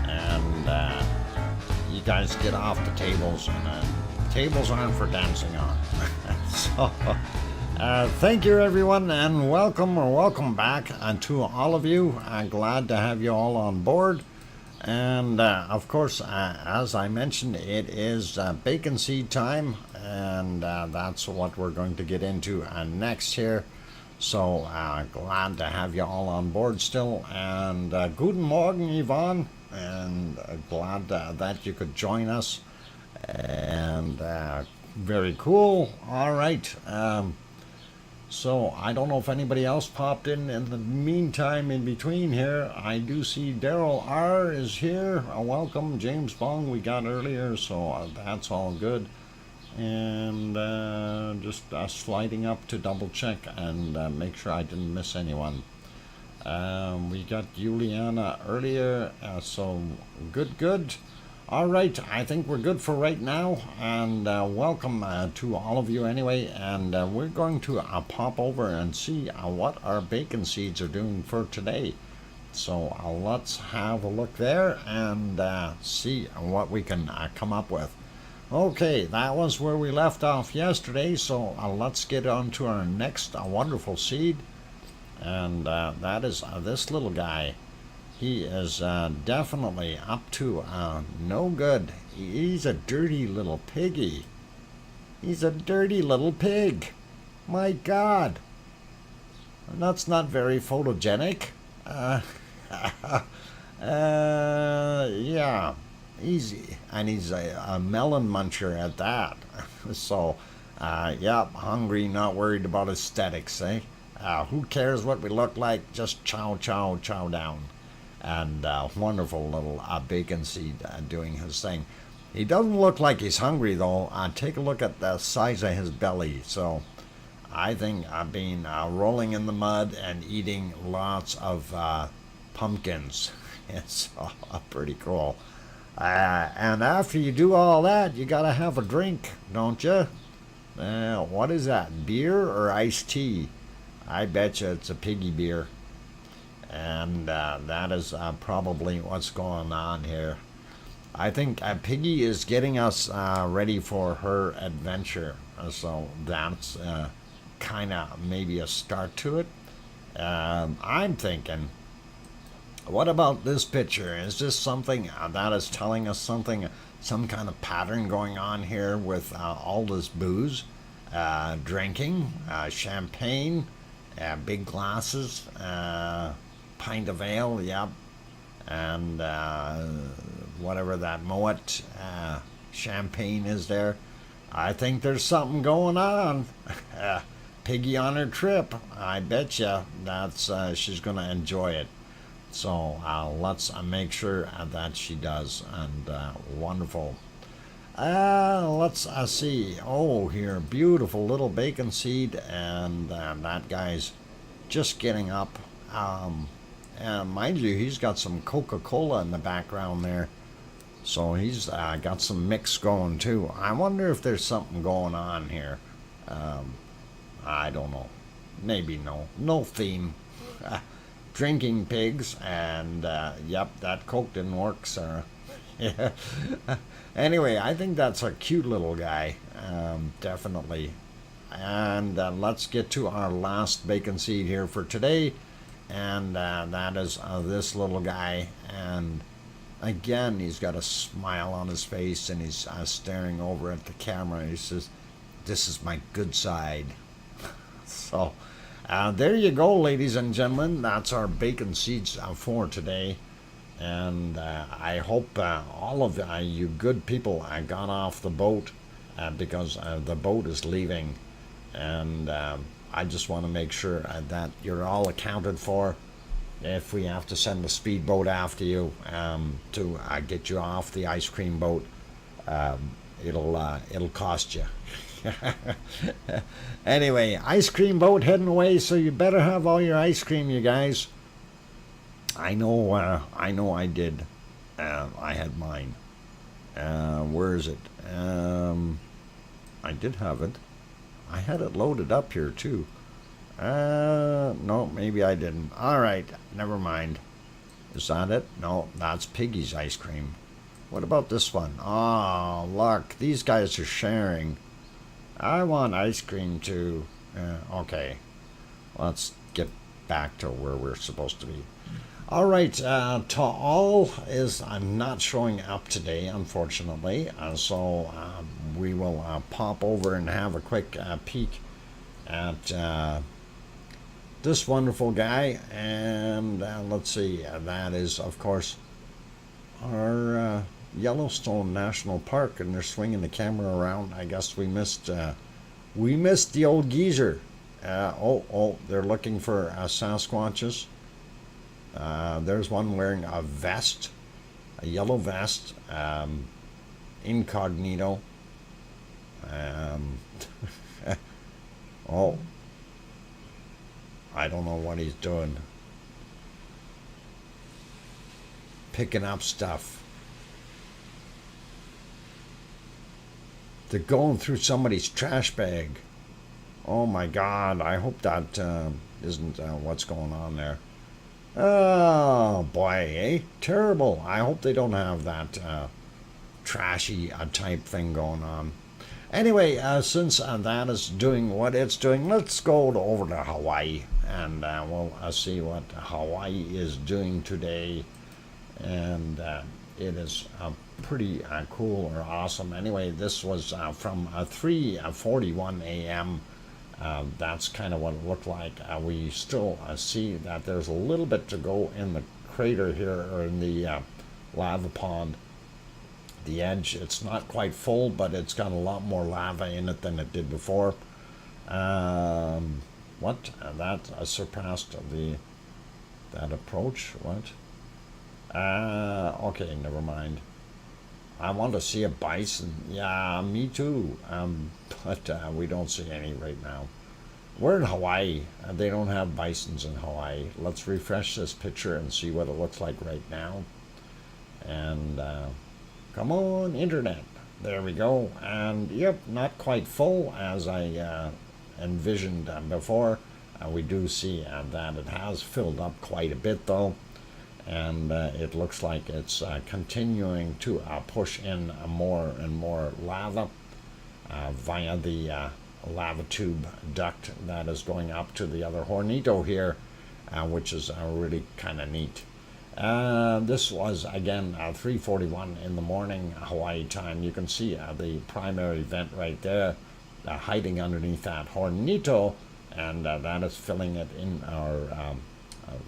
and you guys get off the tables, and tables aren't for dancing on. So, thank you everyone, and welcome back to all of you. I'm glad to have you all on board. And of course, as I mentioned, it is bacon seed time, and that's what we're going to get into next here. So glad to have you all on board still, and guten Morgen, Yvonne, and glad that you could join us, and very cool. All right. So I don't know if anybody else popped in the meantime in between here. I do see Daryl R is here. Welcome. James Bong we got earlier, so that's all good. And just sliding up to double check and make sure I didn't miss anyone. We got Juliana earlier, so good. All right, I think we're good for right now, and welcome to all of you anyway, and we're going to pop over and see what our bacon seeds are doing for today. So let's have a look there and see what we can come up with. Okay, that was where we left off yesterday, so let's get on to our next wonderful seed, and that is this little guy. He is definitely up to no good. He's a dirty little piggy. He's a dirty little pig. My God. That's not very photogenic. Yeah. Easy. And he's a melon muncher at that. So, yeah, hungry, not worried about aesthetics, eh? Who cares what we look like? Just chow down. And wonderful little bacon seed doing his thing. He doesn't look like he's hungry though. Take a look at the size of his belly. So I think being rolling in the mud and eating lots of pumpkins. It's pretty cool. And after you do all that, you gotta have a drink, don't you? What is that? Beer or iced tea? I bet you it's a piggy beer. And that is probably what's going on here. I think Piggy is getting us ready for her adventure. So that's kind of maybe a start to it. I'm thinking, what about this picture? Is this something that is telling us something, some kind of pattern going on here with all this booze, drinking, champagne, big glasses, pint of ale, yep, and whatever that Moet champagne is there. I think there's something going on. Piggy on her trip. I bet you that's she's gonna enjoy it. So let's make sure that she does. And wonderful. Let's see. Oh, here, beautiful little bacon seed, and that guy's just getting up. Mind you, he's got some Coca-Cola in the background there. So he's got some mix going too. I wonder if there's something going on here. I don't know. Maybe no. No theme. Drinking pigs, and yep, that Coke didn't work, sir. Yeah. Anyway, I think that's a cute little guy. Definitely. And let's get to our last bacon seed here for today. And that is this little guy, and again he's got a smile on his face, and he's staring over at the camera. He says, "This is my good side." So there you go, ladies and gentlemen. That's our bacon seeds for today, and I hope all of you good people got off the boat, because the boat is leaving, and I just want to make sure that you're all accounted for. If we have to send a speedboat after you to get you off the ice cream boat, it'll cost you. Anyway, ice cream boat heading away, so you better have all your ice cream, you guys. I know I did. I had mine. Where is it? I did have it. I had it loaded up here too. No, maybe I didn't. All right, never mind. Is that it? No, that's Piggy's ice cream. What about this one? Oh, look, these guys are sharing. I want ice cream too. Okay, let's get back to where we're supposed to be. All right, to all is I'm not showing up today, unfortunately. So we will pop over and have a quick peek at this wonderful guy. And let's see, that is, of course, our Yellowstone National Park, and they're swinging the camera around. I guess we missed the old geezer. They're looking for Sasquatches. There's one wearing a vest, a yellow vest, incognito. Oh, I don't know what he's doing. Picking up stuff. They're going through somebody's trash bag. Oh my God, I hope that isn't what's going on there. Oh boy, eh? Terrible. I hope they don't have that trashy type thing going on. Anyway, since that is doing what it's doing, let's go over to Hawaii, and we'll see what Hawaii is doing today. And it is pretty cool or awesome. Anyway, this was from 3:41 a.m. That's kind of what it looked like. We still see that there's a little bit to go in the crater here, or in the lava pond. The edge, it's not quite full, but it's got a lot more lava in it than it did before. What? That surpassed that approach? What? Okay, never mind. I want to see a bison. Yeah, me too. But we don't see any right now. We're in Hawaii. They don't have bisons in Hawaii. Let's refresh this picture and see what it looks like right now. And come on, internet. There we go. And yep, not quite full as I envisioned before. We do see that it has filled up quite a bit though. And it looks like it's continuing to push in more and more lava via the lava tube duct that is going up to the other Hornito here, which is really kind of neat. This was again 3:41 in the morning Hawaii time. You can see the primary vent right there, hiding underneath that Hornito, and that is filling it in our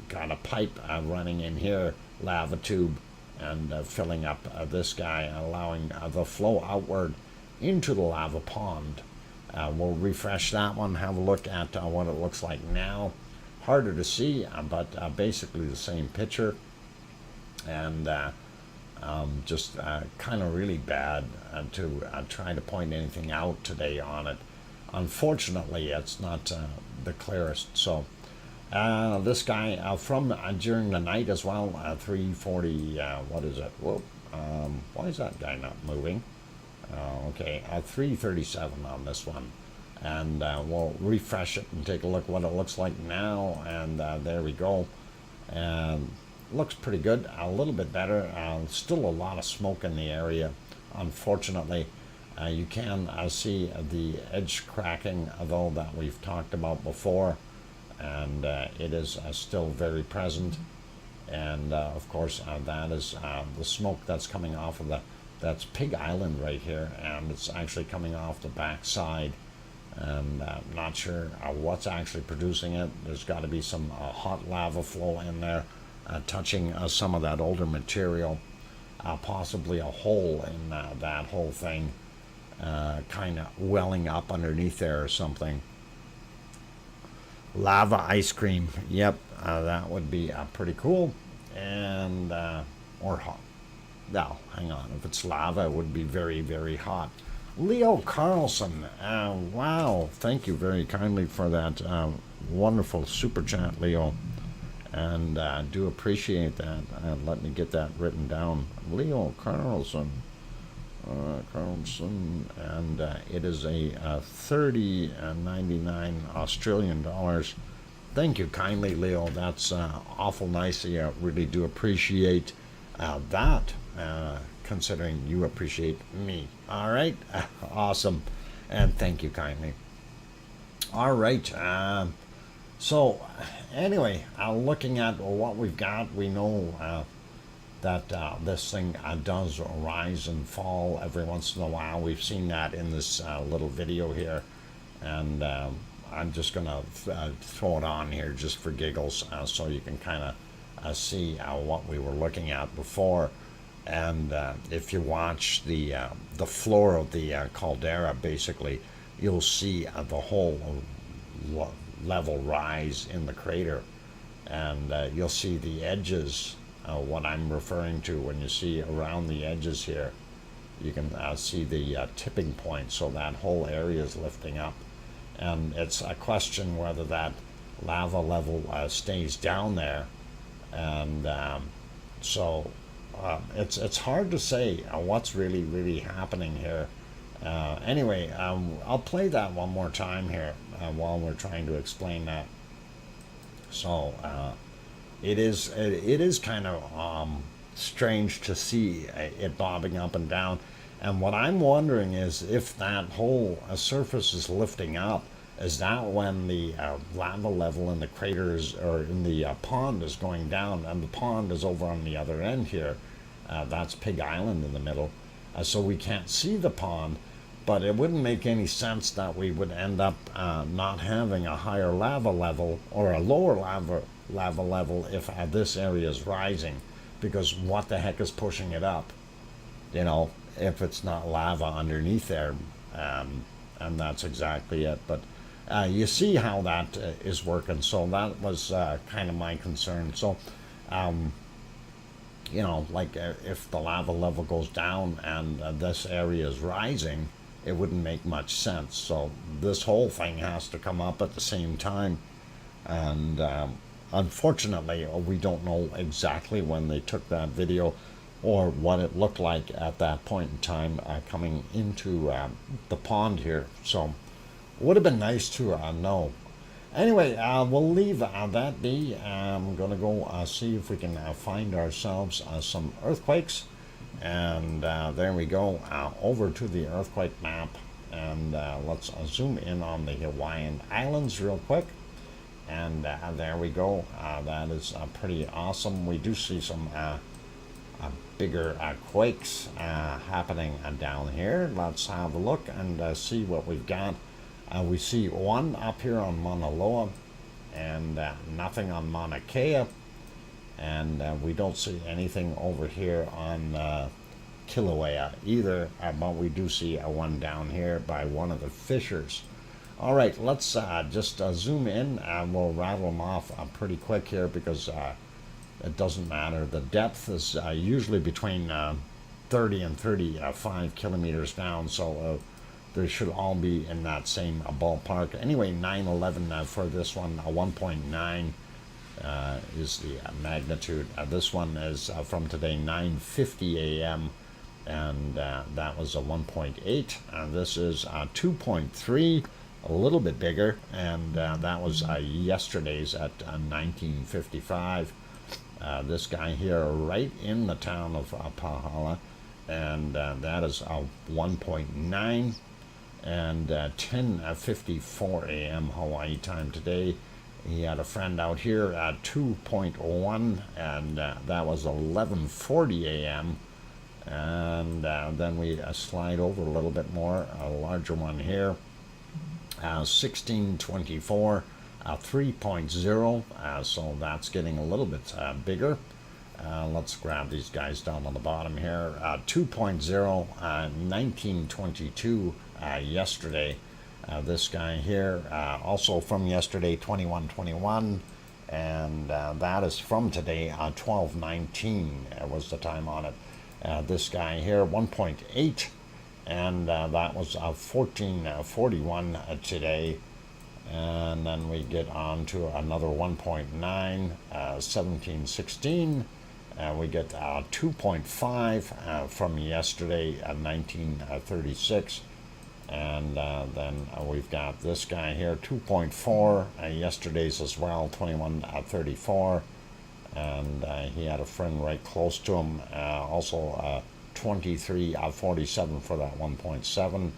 got a pipe running in here, lava tube, and filling up this guy, allowing the flow outward into the lava pond. We'll refresh that one, have a look at what it looks like now. Harder to see, but basically the same picture. And just kind of really bad to try to point anything out today on it. Unfortunately, it's not the clearest. So this guy from during the night as well, 3:40, what is it? Whoa, why is that guy not moving? Okay, 3:37 on this one. And we'll refresh it and take a look what it looks like now. And there we go. And looks pretty good, a little bit better. Still a lot of smoke in the area, unfortunately. You can see the edge cracking, though, that we've talked about before, and it is still very present. And of course, that is the smoke that's coming off of that's Pig Island right here, and it's actually coming off the back side. And not sure what's actually producing it. There's got to be some hot lava flow in there, touching some of that older material, possibly a hole in that whole thing, kind of welling up underneath there or something. Lava ice cream, yep, that would be pretty cool. And or hot. Now, hang on, if it's lava, it would be very, very hot. Leo Carlson, wow, thank you very kindly for that wonderful super chat, Leo. And do appreciate that. Let me get that written down. Leo Carlson. Carlson, and it is a 30.99 Australian dollars. Thank you kindly, Leo. That's awful nice. I really do appreciate that, considering you appreciate me. All right, awesome, and thank you kindly. All right. So, anyway, looking at what we've got, we know that this thing does rise and fall every once in a while. We've seen that in this little video here, and I'm just going to throw it on here just for giggles, so you can kind of see what we were looking at before. And if you watch the floor of the caldera, basically, you'll see the whole level rise in the crater, and you'll see the edges, what I'm referring to when you see around the edges here. You can see the tipping point, so that whole area is lifting up, and it's a question whether that lava level stays down there, and so it's hard to say what's really happening here. Anyway, I'll play that one more time here while we're trying to explain that. So it is kind of strange to see it bobbing up and down. And what I'm wondering is if that whole surface is lifting up, is that when the lava level in the craters or in the pond is going down, and the pond is over on the other end here. That's Pig Island in the middle. So we can't see the pond, but it wouldn't make any sense that we would end up not having a higher lava level or a lower lava level if this area is rising, because what the heck is pushing it up, if it's not lava underneath there, and that's exactly it. But you see how that is working, so that was kind of my concern. So like if the lava level goes down and this area is rising, it wouldn't make much sense. So this whole thing has to come up at the same time, and unfortunately we don't know exactly when they took that video or what it looked like at that point in time coming into the pond here. So it would have been nice to know. Anyway, we'll leave that be. I'm going to go see if we can find ourselves some earthquakes. And there we go, over to the earthquake map. And let's zoom in on the Hawaiian Islands real quick. And there we go. That is pretty awesome. We do see some bigger quakes happening down here. Let's have a look and see what we've got. We see one up here on Mauna Loa, and nothing on Mauna Kea, and we don't see anything over here on Kilauea either, but we do see one down here by one of the fissures. All right, let's just zoom in, and we'll rattle them off pretty quick here, because it doesn't matter. The depth is usually between 30 and 35 kilometers down, so they should all be in that same ballpark. Anyway, 9/11 for this one, 1.9 is the magnitude. This one is from today, 9:50 a.m., and that was a 1.8. This is 2.3, a little bit bigger, and that was yesterday's at 1955. This guy here right in the town of Pahala, and that is 1.9. And 10:54 a.m. Hawaii time today. He had a friend out here at 2.1, and that was 11:40 a.m. And then we slide over a little bit more, a larger one here, 16:24, 3.0. So that's getting a little bit bigger. Let's grab these guys down on the bottom here. 2.0, 1922. Yesterday. This guy here, also from yesterday, 21:21, and that is from today, 12:19 was the time on it. This guy here, 1.8, and that was 14:41 today. And then we get on to another 1.9, 17:16, We get 2.5 from yesterday, 1936. And then we've got this guy here, 2.4, yesterday's as well, 2134. And he had a friend right close to him, also 2347 for that 1.7.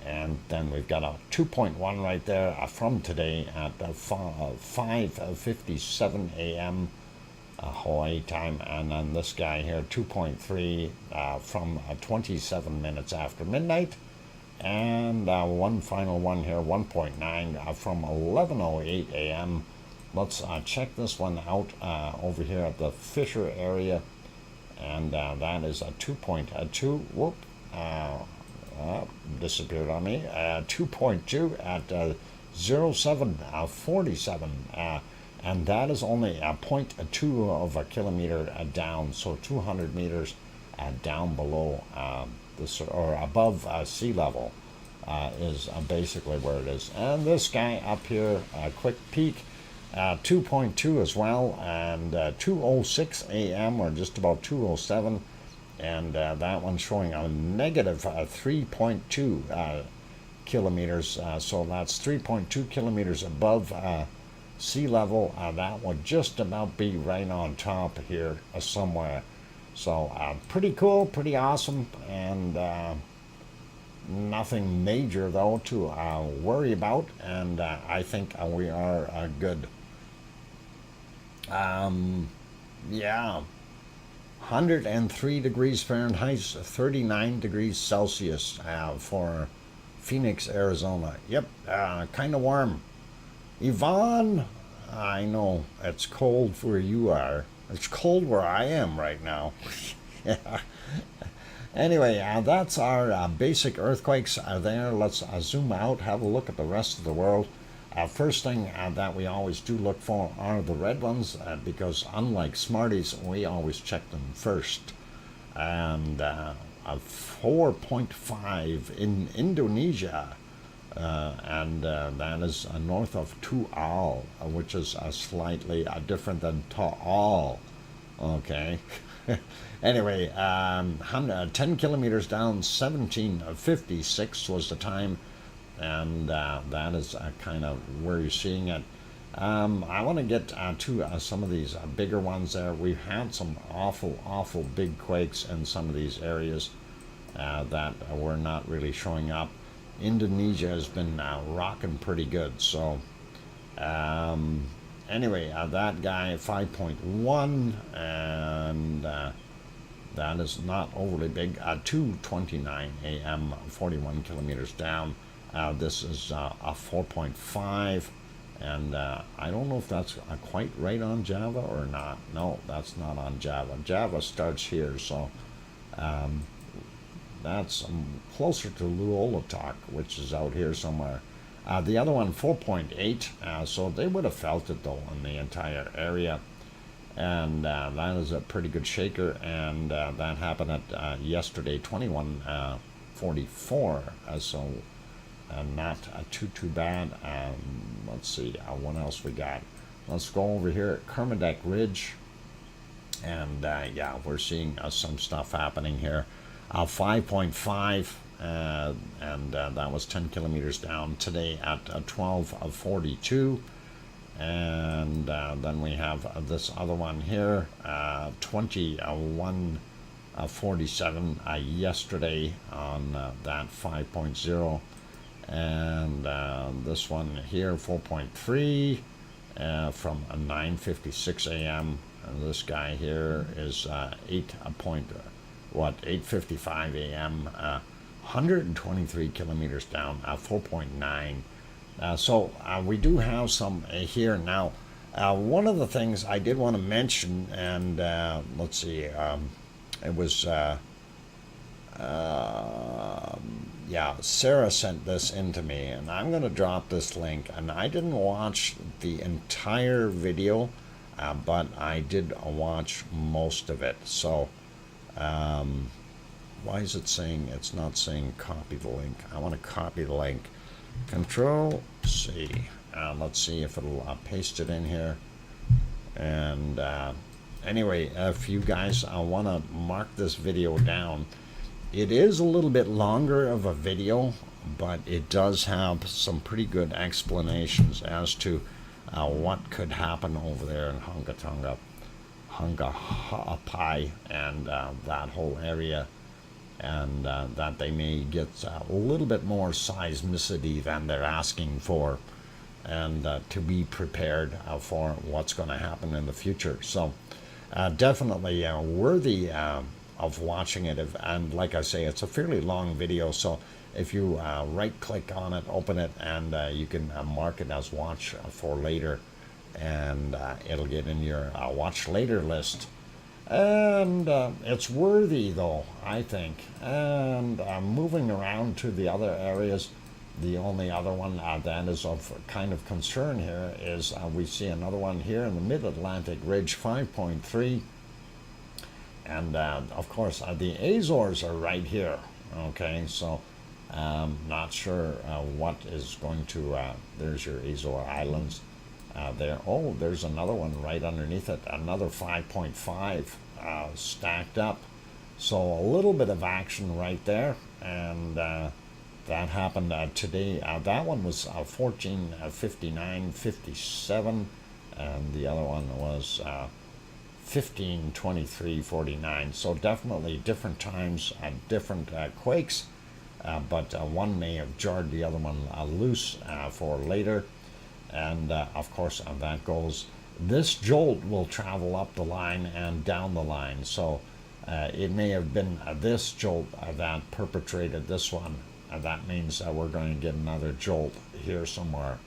And then we've got a 2.1 right there from today at 5:57 a.m. Hawaii time. And then this guy here, 2.3 from 27 minutes after midnight. And one final one here, 1.9 from 11:08 a.m. Let's check this one out over here at the Fisher area. And that is a 2.2. Whoop. Disappeared on me. 2.2 at 0747. And that is only a 0.2 of a kilometer down, so 200 meters down below or above sea level is basically where it is. And this guy up here, quick peek, 2.2 as well, and 2:06 a.m. or just about 2:07, and that one's showing a negative 3.2 kilometers. So that's 3.2 kilometers above sea level. That would just about be right on top here somewhere. So pretty cool, pretty awesome, and nothing major though to worry about, and I think we are good. Yeah, 103 degrees Fahrenheit, 39 degrees Celsius for Phoenix, Arizona. Yep, kind of warm. Yvonne, I know it's cold where you are. It's cold where I am right now. Yeah. Anyway, that's our basic earthquakes there. Let's zoom out, have a look at the rest of the world. First thing that we always do look for are the red ones, because unlike Smarties, we always check them first. And a 4.5 in Indonesia, and that is north of Tual, which is slightly different than Taal. Okay. Anyway, 10 kilometers down, 1756 was the time. And that is kind of where you're seeing it. I want to get to some of these bigger ones there. We've had some awful big quakes in some of these areas that were not really showing up. Indonesia has been rocking pretty good. So anyway, that guy 5.1, and that is not overly big. 2:29 a.m., 41 kilometers down. This is a 4.5, and I don't know if that's quite right on Java or not. No, that's not on Java. Java starts here, so that's closer to Luolatok, which is out here somewhere. The other one, 4.8, so they would have felt it, though, in the entire area. And that is a pretty good shaker, and that happened at yesterday, 21:44, so not too bad. Let's see what else we got. Let's go over here at Kermadec Ridge, and yeah, we're seeing some stuff happening here. 5.5, and that was 10 kilometers down today at 12:42. And then we have this other one here, 21:47 yesterday on that 5.0. And this one here, 4.3 from 9:56 a.m. And this guy here is 8:55 a.m. 123 kilometers down, 4.9. So we do have some here now. One of the things I did want to mention, and let's see, it was yeah, Sarah sent this in to me, and I'm going to drop this link. And I didn't watch the entire video, but I did watch most of it. So why is it saying, it's not saying copy the link? I want to copy the link. Control C. Let's see if it'll paste it in here. And Anyway, if you guys want to mark this video down, it is a little bit longer of a video, but it does have some pretty good explanations as to what could happen over there in Hungapai and that whole area, and that they may get a little bit more seismicity than they're asking for, and to be prepared for what's going to happen in the future. So definitely worthy of watching it. And like I say, it's a fairly long video, so if you right click on it, open it, and you can mark it as watch for later, and it'll get in your watch later list. And it's worthy, though, I think. And moving around to the other areas, the only other one that is of kind of concern here is we see another one here in the mid-Atlantic ridge, 5.3. And of course, the Azores are right here. Okay, so not sure what is going to, there's your Azore Islands there. Oh, there's another one right underneath it, another 5.5 stacked up. So a little bit of action right there, and that happened today. That one was 14:59:57, and the other one was 15:23:49. So definitely different times, different quakes, but one may have jarred the other one loose for later. And of course, that goes. This jolt will travel up the line and down the line. So it may have been this jolt that perpetrated this one. That means we're going to get another jolt here somewhere.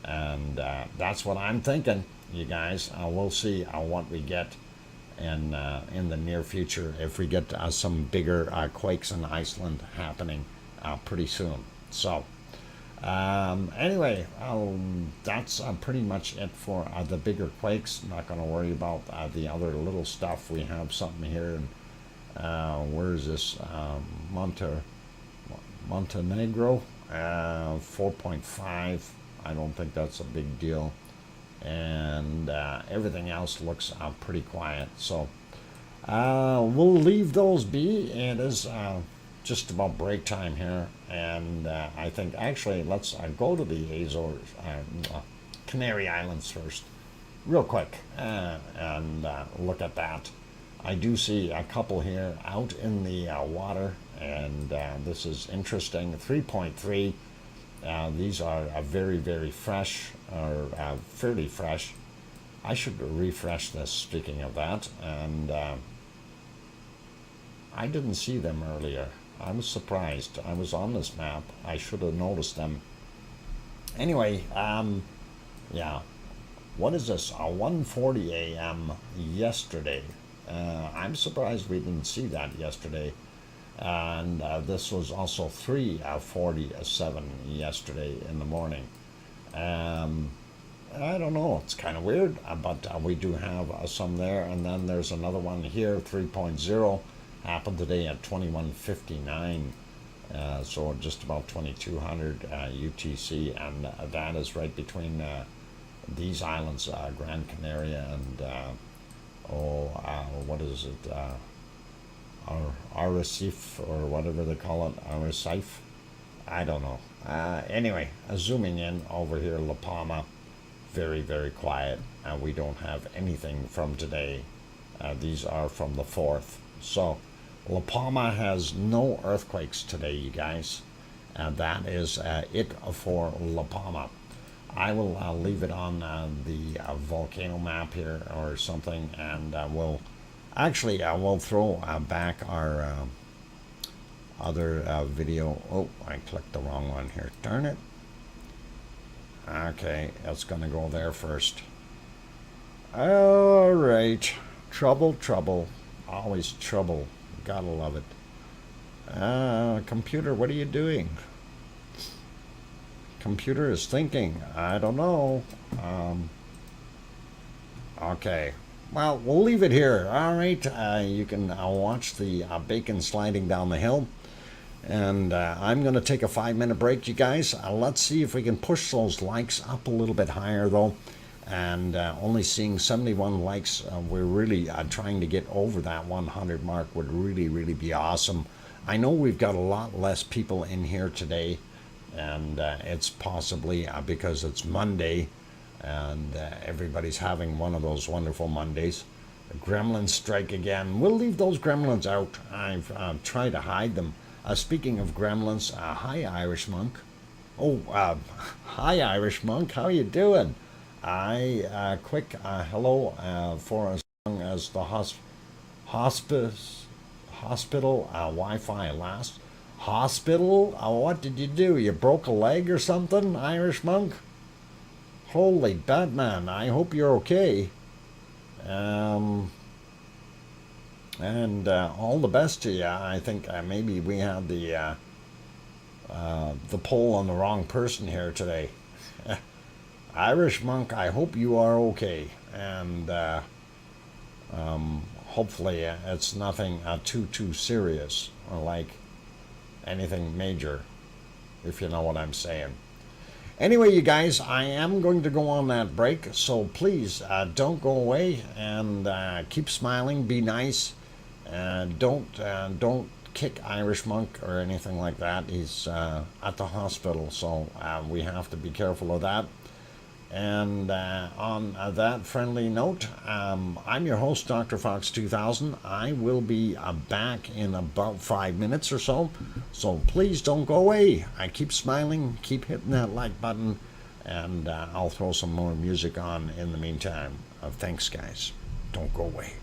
And that's what I'm thinking, you guys. We'll see what we get in the near future, if we get some bigger quakes in Iceland happening pretty soon. So anyway, that's pretty much it for the bigger quakes. Not going to worry about the other little stuff. We have something here, and where is this? Montenegro, 4.5. I don't think that's a big deal, and everything else looks pretty quiet. So we'll leave those be. It is just about break time here, and I think actually let's go to the Azores, Canary Islands first, real quick, and look at that. I do see a couple here out in the water, and this is interesting. 3.3. These are very, very fresh, or fairly fresh. I should refresh this, speaking of that, and I didn't see them earlier. I was surprised. I was on this map. I should have noticed them. Anyway, yeah. What is this? 1:40 a.m. yesterday. I'm surprised we didn't see that yesterday. And this was also 3:47 yesterday in the morning. I don't know. It's kind of weird, but we do have some there. And then there's another one here, 3.0. Happened today at 21:59, so just about 2200 UTC, and that is right between these islands, Gran Canaria and what is it, Arrecife, or whatever they call it, Arrecife, I don't know. Anyway, zooming in over here, La Palma, very, very quiet. We don't have anything from today. These are from the 4th. So La Palma has no earthquakes today, you guys. That is it for La Palma. I will leave it on the volcano map here or something, and we'll throw back our other video. Oh, I clicked the wrong one here. Darn it. Okay, it's going to go there first. All right. Trouble. Always trouble. Gotta love it. Computer, what are you doing? Computer is thinking. I don't know. Okay. Well, we'll leave it here. All right. You can watch the bacon sliding down the hill. And I'm going to take a 5-minute break, you guys. Let's see if we can push those likes up a little bit higher, though. and only seeing 71 likes. We're really trying to get over that 100 mark would really be awesome. I know we've got a lot less people in here today, and it's possibly because it's Monday and everybody's having one of those wonderful Mondays. The gremlins strike again. We'll leave those gremlins out. I've tried to hide them. Speaking of gremlins, hi Irish Monk. Oh, hi Irish Monk, how you doing? Quick hello for as long as the hospital Wi-Fi lasts. Hospital? What did you do? You broke a leg or something, Irish Monk? Holy Batman, I hope you're okay. And all the best to you. I think maybe we had the poll on the wrong person here today. Irish Monk, I hope you are okay, and hopefully it's nothing too serious or like anything major, if you know what I'm saying. Anyway, you guys, I am going to go on that break, so please don't go away and keep smiling, be nice, don't kick Irish Monk or anything like that. He's at the hospital, so we have to be careful of that. And on that friendly note, I'm your host, DrFox2000. I will be back in about 5 minutes or so. So please don't go away. I keep smiling, keep hitting that like button, and I'll throw some more music on in the meantime. Thanks, guys. Don't go away.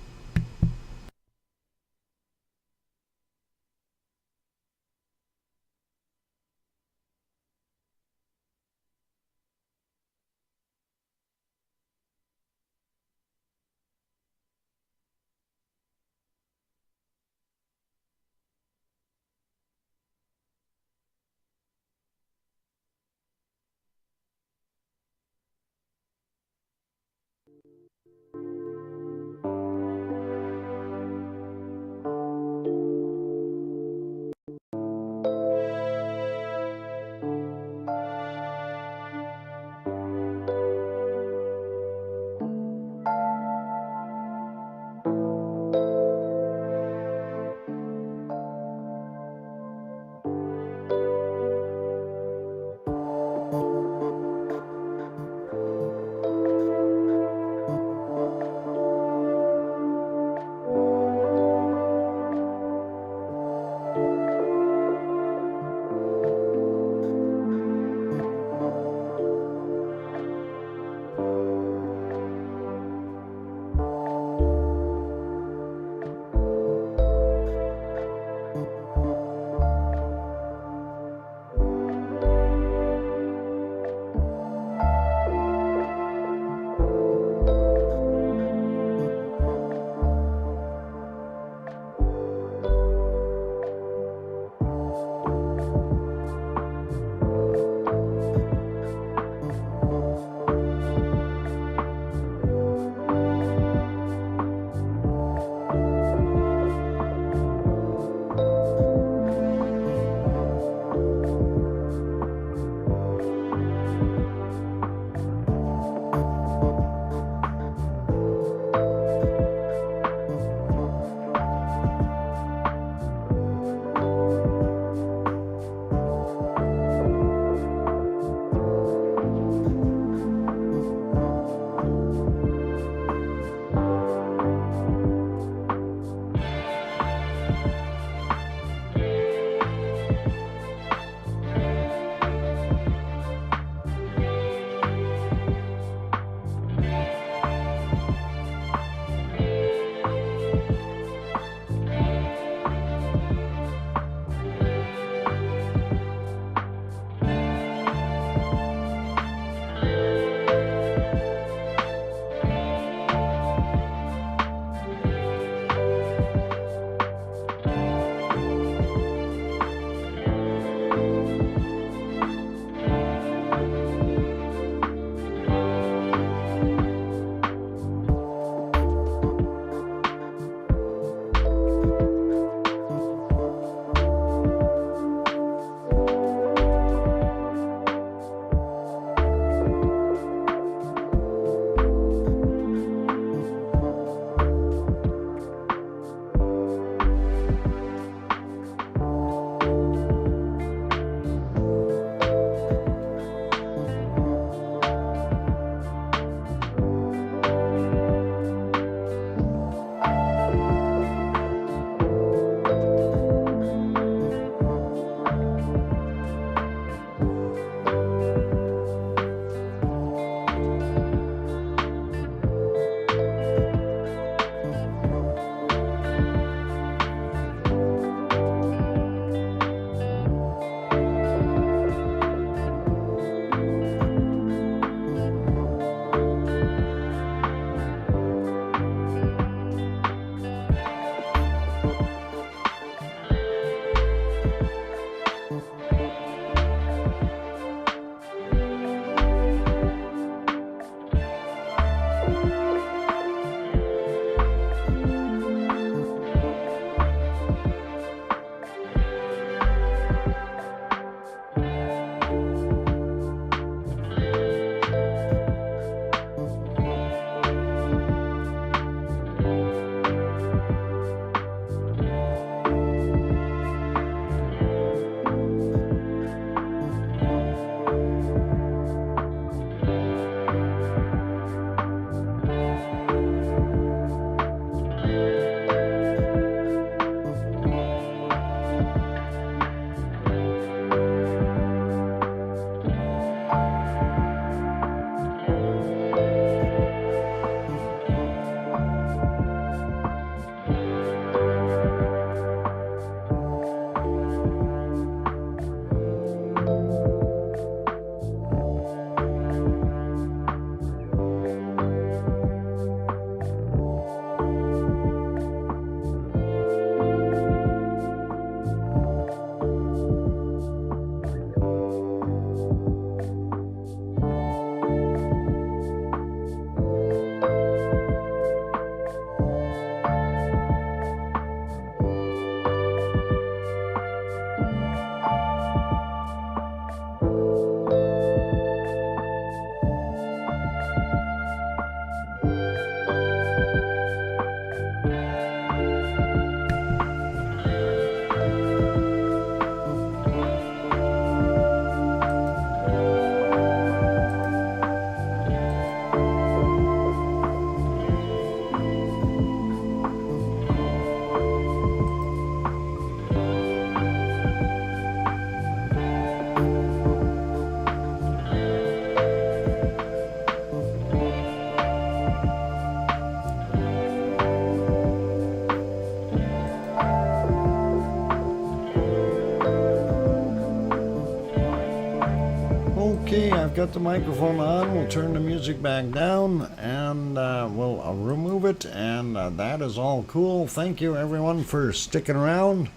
Okay, I've got the microphone on. We'll turn the music back down and we'll remove it. And that is all cool. Thank you, everyone, for sticking around.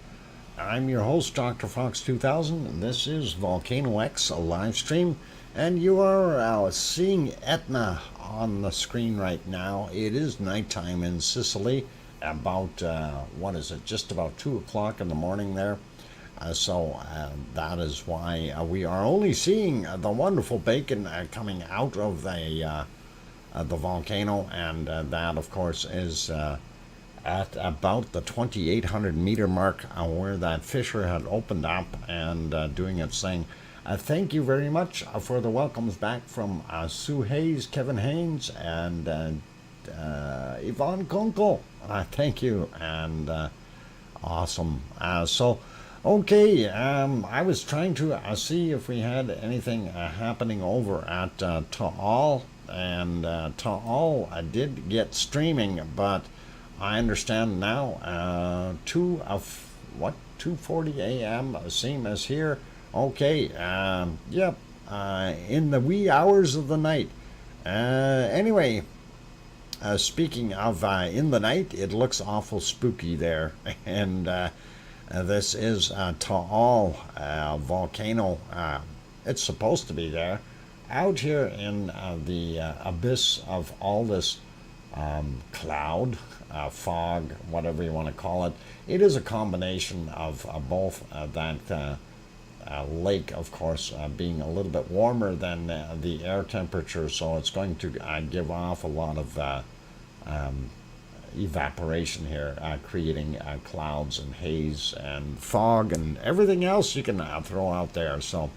I'm your host, DrFox2000, and this is VolcanoX, a live stream. And you are seeing Etna on the screen right now. It is nighttime in Sicily, about, what is it, just about 2 o'clock in the morning there. So that is why we are only seeing the wonderful bacon coming out of the volcano, and that, of course, is at about the 2,800 meter mark where that fissure had opened up and doing its thing. Thank you very much for the welcomes back from Sue Hayes, Kevin Haynes, and Yvonne Kunkel. Thank you, and awesome. Okay, I was trying to see if we had anything happening over at Taal, and Taal did get streaming, but I understand now 2:40 a.m. same as here. Okay, yep, in the wee hours of the night. Anyway, speaking of in the night, it looks awful spooky there, and this is Taal volcano. It's supposed to be there, out here in the abyss of all this cloud, fog, whatever you want to call it. It is a combination of both that lake, of course, being a little bit warmer than the air temperature, so it's going to give off a lot of evaporation here, creating clouds and haze and fog and everything else you can throw out there. So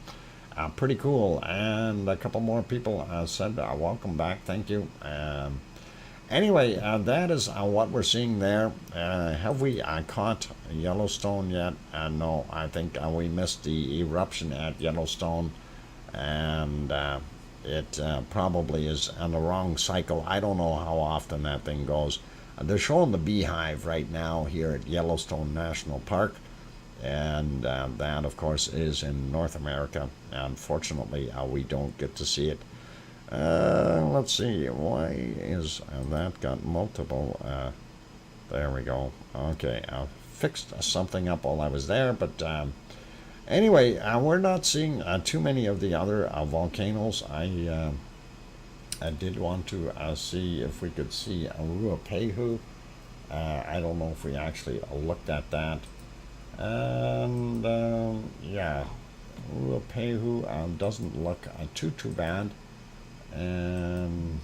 pretty cool. And a couple more people said welcome back, thank you. Anyway, that is what we're seeing there. Have we caught Yellowstone yet? No, I think we missed the eruption at Yellowstone, and it probably is on the wrong cycle. I don't know how often that thing goes. They're showing the beehive right now here at Yellowstone National Park, and that, of course, is in North America. Unfortunately, we don't get to see it. Let's see, why is that got multiple? There we go. Okay, I fixed something up while I was there, but anyway, we're not seeing too many of the other volcanoes. I did want to see if we could see Ruapehu. I don't know if we actually looked at that. And yeah, Ruapehu doesn't look too bad. And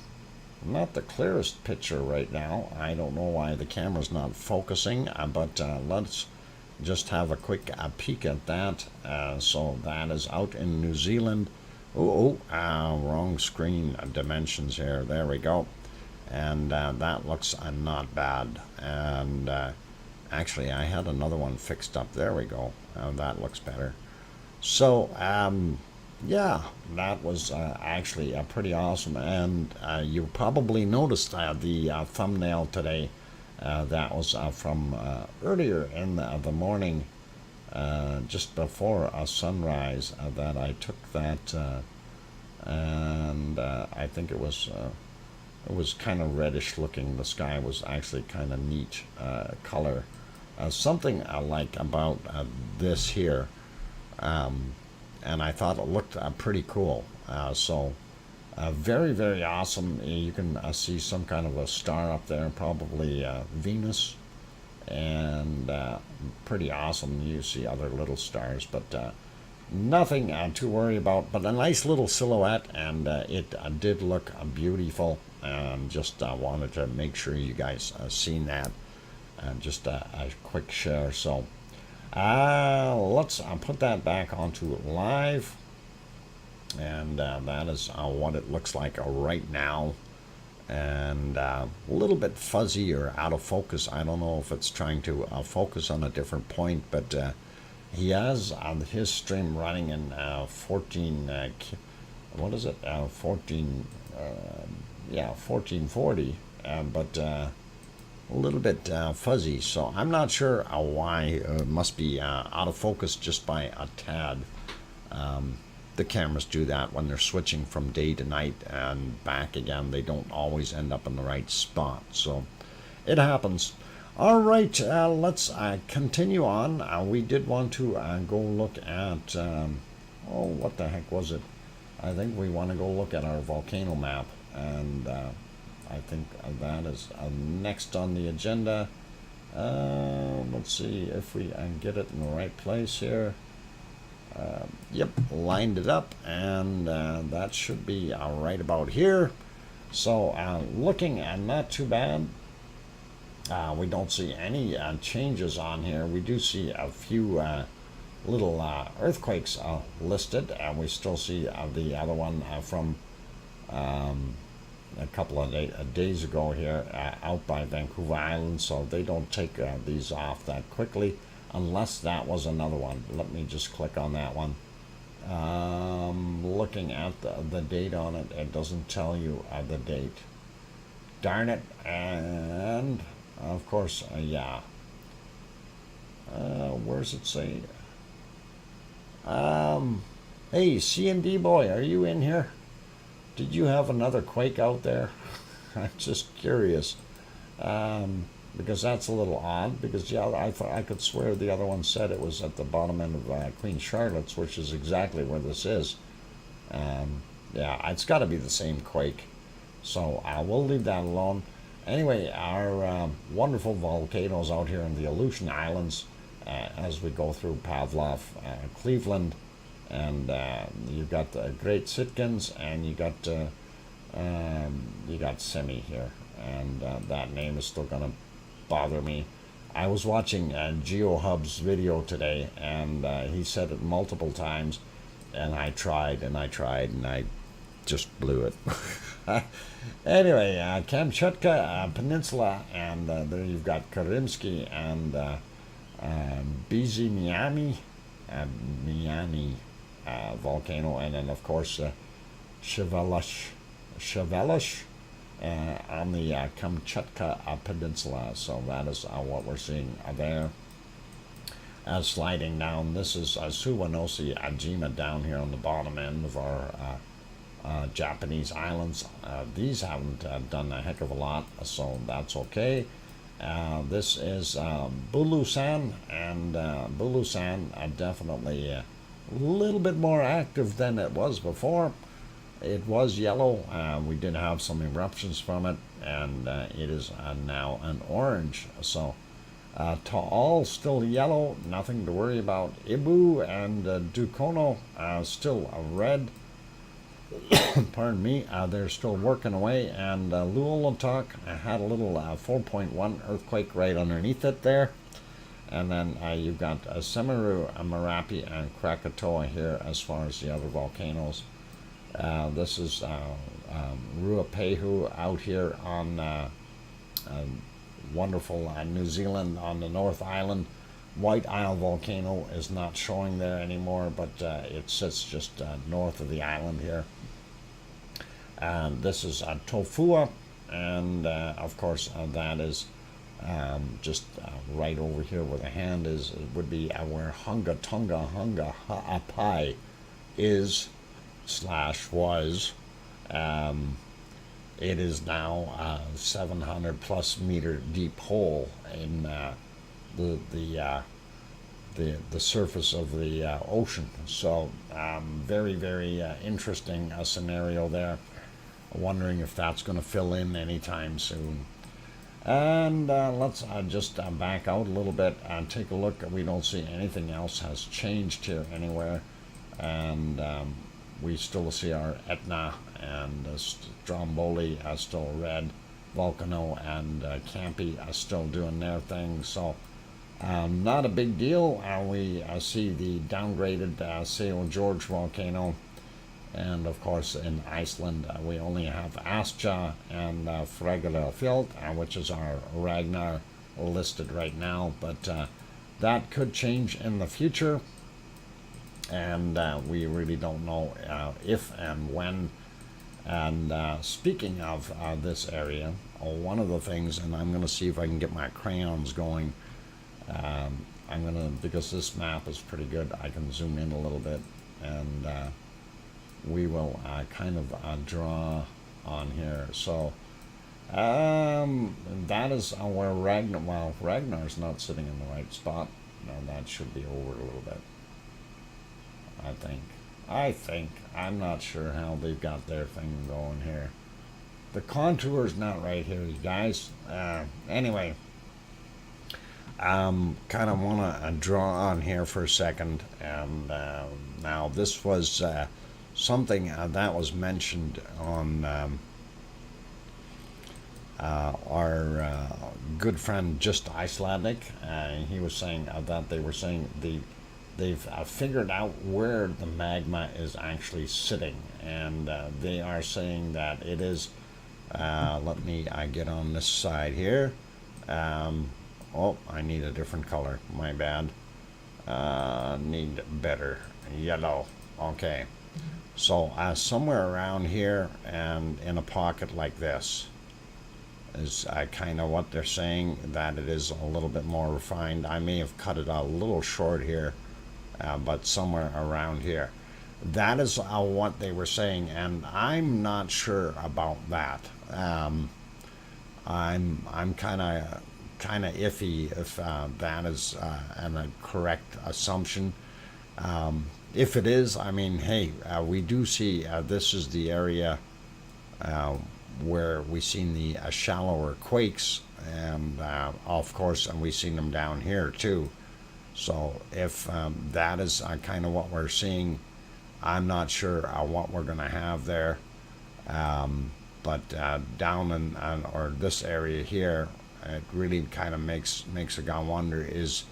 not the clearest picture right now. I don't know why the camera's not focusing, but let's just have a quick peek at that. So that is out in New Zealand. Wrong screen dimensions here. There we go. And that looks not bad. And actually, I had another one fixed up. There we go. That looks better. So, yeah, that was actually pretty awesome. And you probably noticed the thumbnail today. That was from earlier in the morning. Just before sunrise, that I took that, and I think it was kind of reddish looking. The sky was actually kind of neat color. Something I like about this here, and I thought it looked pretty cool. So very, very awesome. You can see some kind of a star up there, probably Venus. And pretty awesome. You see other little stars, but nothing to worry about, but a nice little silhouette, and it did look beautiful. Just wanted to make sure you guys seen that. Just a quick share. So let's put that back onto live, and that is what it looks like right now. And a little bit fuzzy or out of focus. I don't know if it's trying to focus on a different point, but he has his stream running in 14 what is it, 1440, but a little bit fuzzy, so I'm not sure why. It must be out of focus just by a tad. the cameras do that when they're switching from day to night and back again. They don't always end up in the right spot, so it happens. All right, let's continue on. We did want to go look at, what the heck was it? I think we want to go look at our volcano map, and I think that is next on the agenda. Let's see if we can get it in the right place here. Yep, lined it up, and that should be right about here. So looking not too bad. We don't see any changes on here. We do see a few little earthquakes listed, and we still see the other one from a couple of days ago here out by Vancouver Island, so they don't take these off that quickly unless that was another one. Let me just click on that one. Looking at the date on it, it doesn't tell you the date. Darn it. And of course, yeah. Where's it say? Hey, C&D boy, are you in here? Did you have another quake out there? I'm just curious. Because that's a little odd, because yeah, I could swear the other one said it was at the bottom end of Queen Charlotte's, which is exactly where this is. Yeah, it's got to be the same quake. So we'll leave that alone. Anyway, our wonderful volcanoes out here in the Aleutian Islands, as we go through Pavlov, Cleveland, and you've got the Great Sitkins, and you got Semi here, and that name is still gonna bother me. I was watching GeoHub's video today, and he said it multiple times, and I tried and I just blew it. Anyway, Kamchatka Peninsula, and there you've got Karimsky and Bizi Miami volcano, and then of course Shevelish on the Kamchatka Peninsula. So that is what we're seeing there. Sliding down, this is Suwanosi Ajima down here on the bottom end of our Japanese islands. These haven't done a heck of a lot, so that's okay. This is Bulusan, and Bulusan definitely a little bit more active than it was before. It was yellow. We did have some eruptions from it, and it is now an orange. So Taal still yellow, nothing to worry about. Ibu and Dukono still red. Pardon me, they're still working away, and Luolatok had a little 4.1 earthquake right underneath it there. And then you've got Semeru, Marapi, and Krakatoa here as far as the other volcanoes. This is Ruapehu out here on wonderful New Zealand on the North Island. White Isle volcano is not showing there anymore, but it sits just north of the island here. This is Tofua, and of course that is just right over here where the hand is. It would be where Hunga Tonga Hunga Ha'apai is / was. It is now a 700 plus meter deep hole in the surface of the ocean. So very, very interesting scenario there. Wondering if that's going to fill in anytime soon. And let's just back out a little stromboli and take a look. We don't see anything else has changed here anywhere, and we still see our Etna and Stromboli are still red. Volcano and Campi are still doing their thing, so not a big deal. We see the downgraded Seo George volcano, and of course in Iceland we only have Asja and Fræðarfjall, which is our Ragnar listed right now, but that could change in the future, and we really don't know if and when. And speaking of this area, one of the things, and I'm going to see if I can get my crayons going. I'm going to, because this map is pretty good, I can zoom in a little bit and we will kind of draw on here. So that is where Ragnar's not sitting in the right spot. No, that should be over a little bit. I think. I'm not sure how they've got their thing going here. The contour's not right here, you guys. Anyway, kind of want to draw on here for a second. And now this was something that was mentioned on our good friend Just Icelandic. He was saying that they were saying they've figured out where the magma is actually sitting, and they are saying that it is. Let me get on this side here. Oh, I need a different color. My bad. Need better yellow. Okay. So somewhere around here and in a pocket like this is kind of what they're saying, that it is a little bit more refined. I may have cut it a little short here, but somewhere around here. That is what they were saying, and I'm not sure about that. I'm kind of iffy if that is a correct assumption. If it is, I mean, hey, we do see this is the area where we've seen the shallower quakes, and of course, and we've seen them down here too. So if that is kind of what we're seeing, I'm not sure what we're going to have there. But down in or this area here, it really kind of makes a guy wonder: is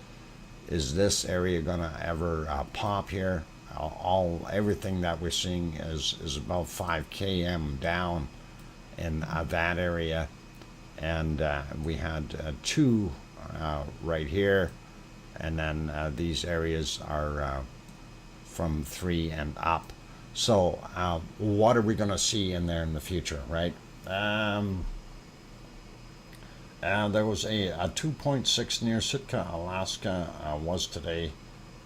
this area going to ever pop here? Everything that we're seeing is about 5 km down in that area, and we had 2 right here, and then these areas are from 3 and up. So what are we going to see in there in the future, right? There was a 2.6 near Sitka, Alaska, was today,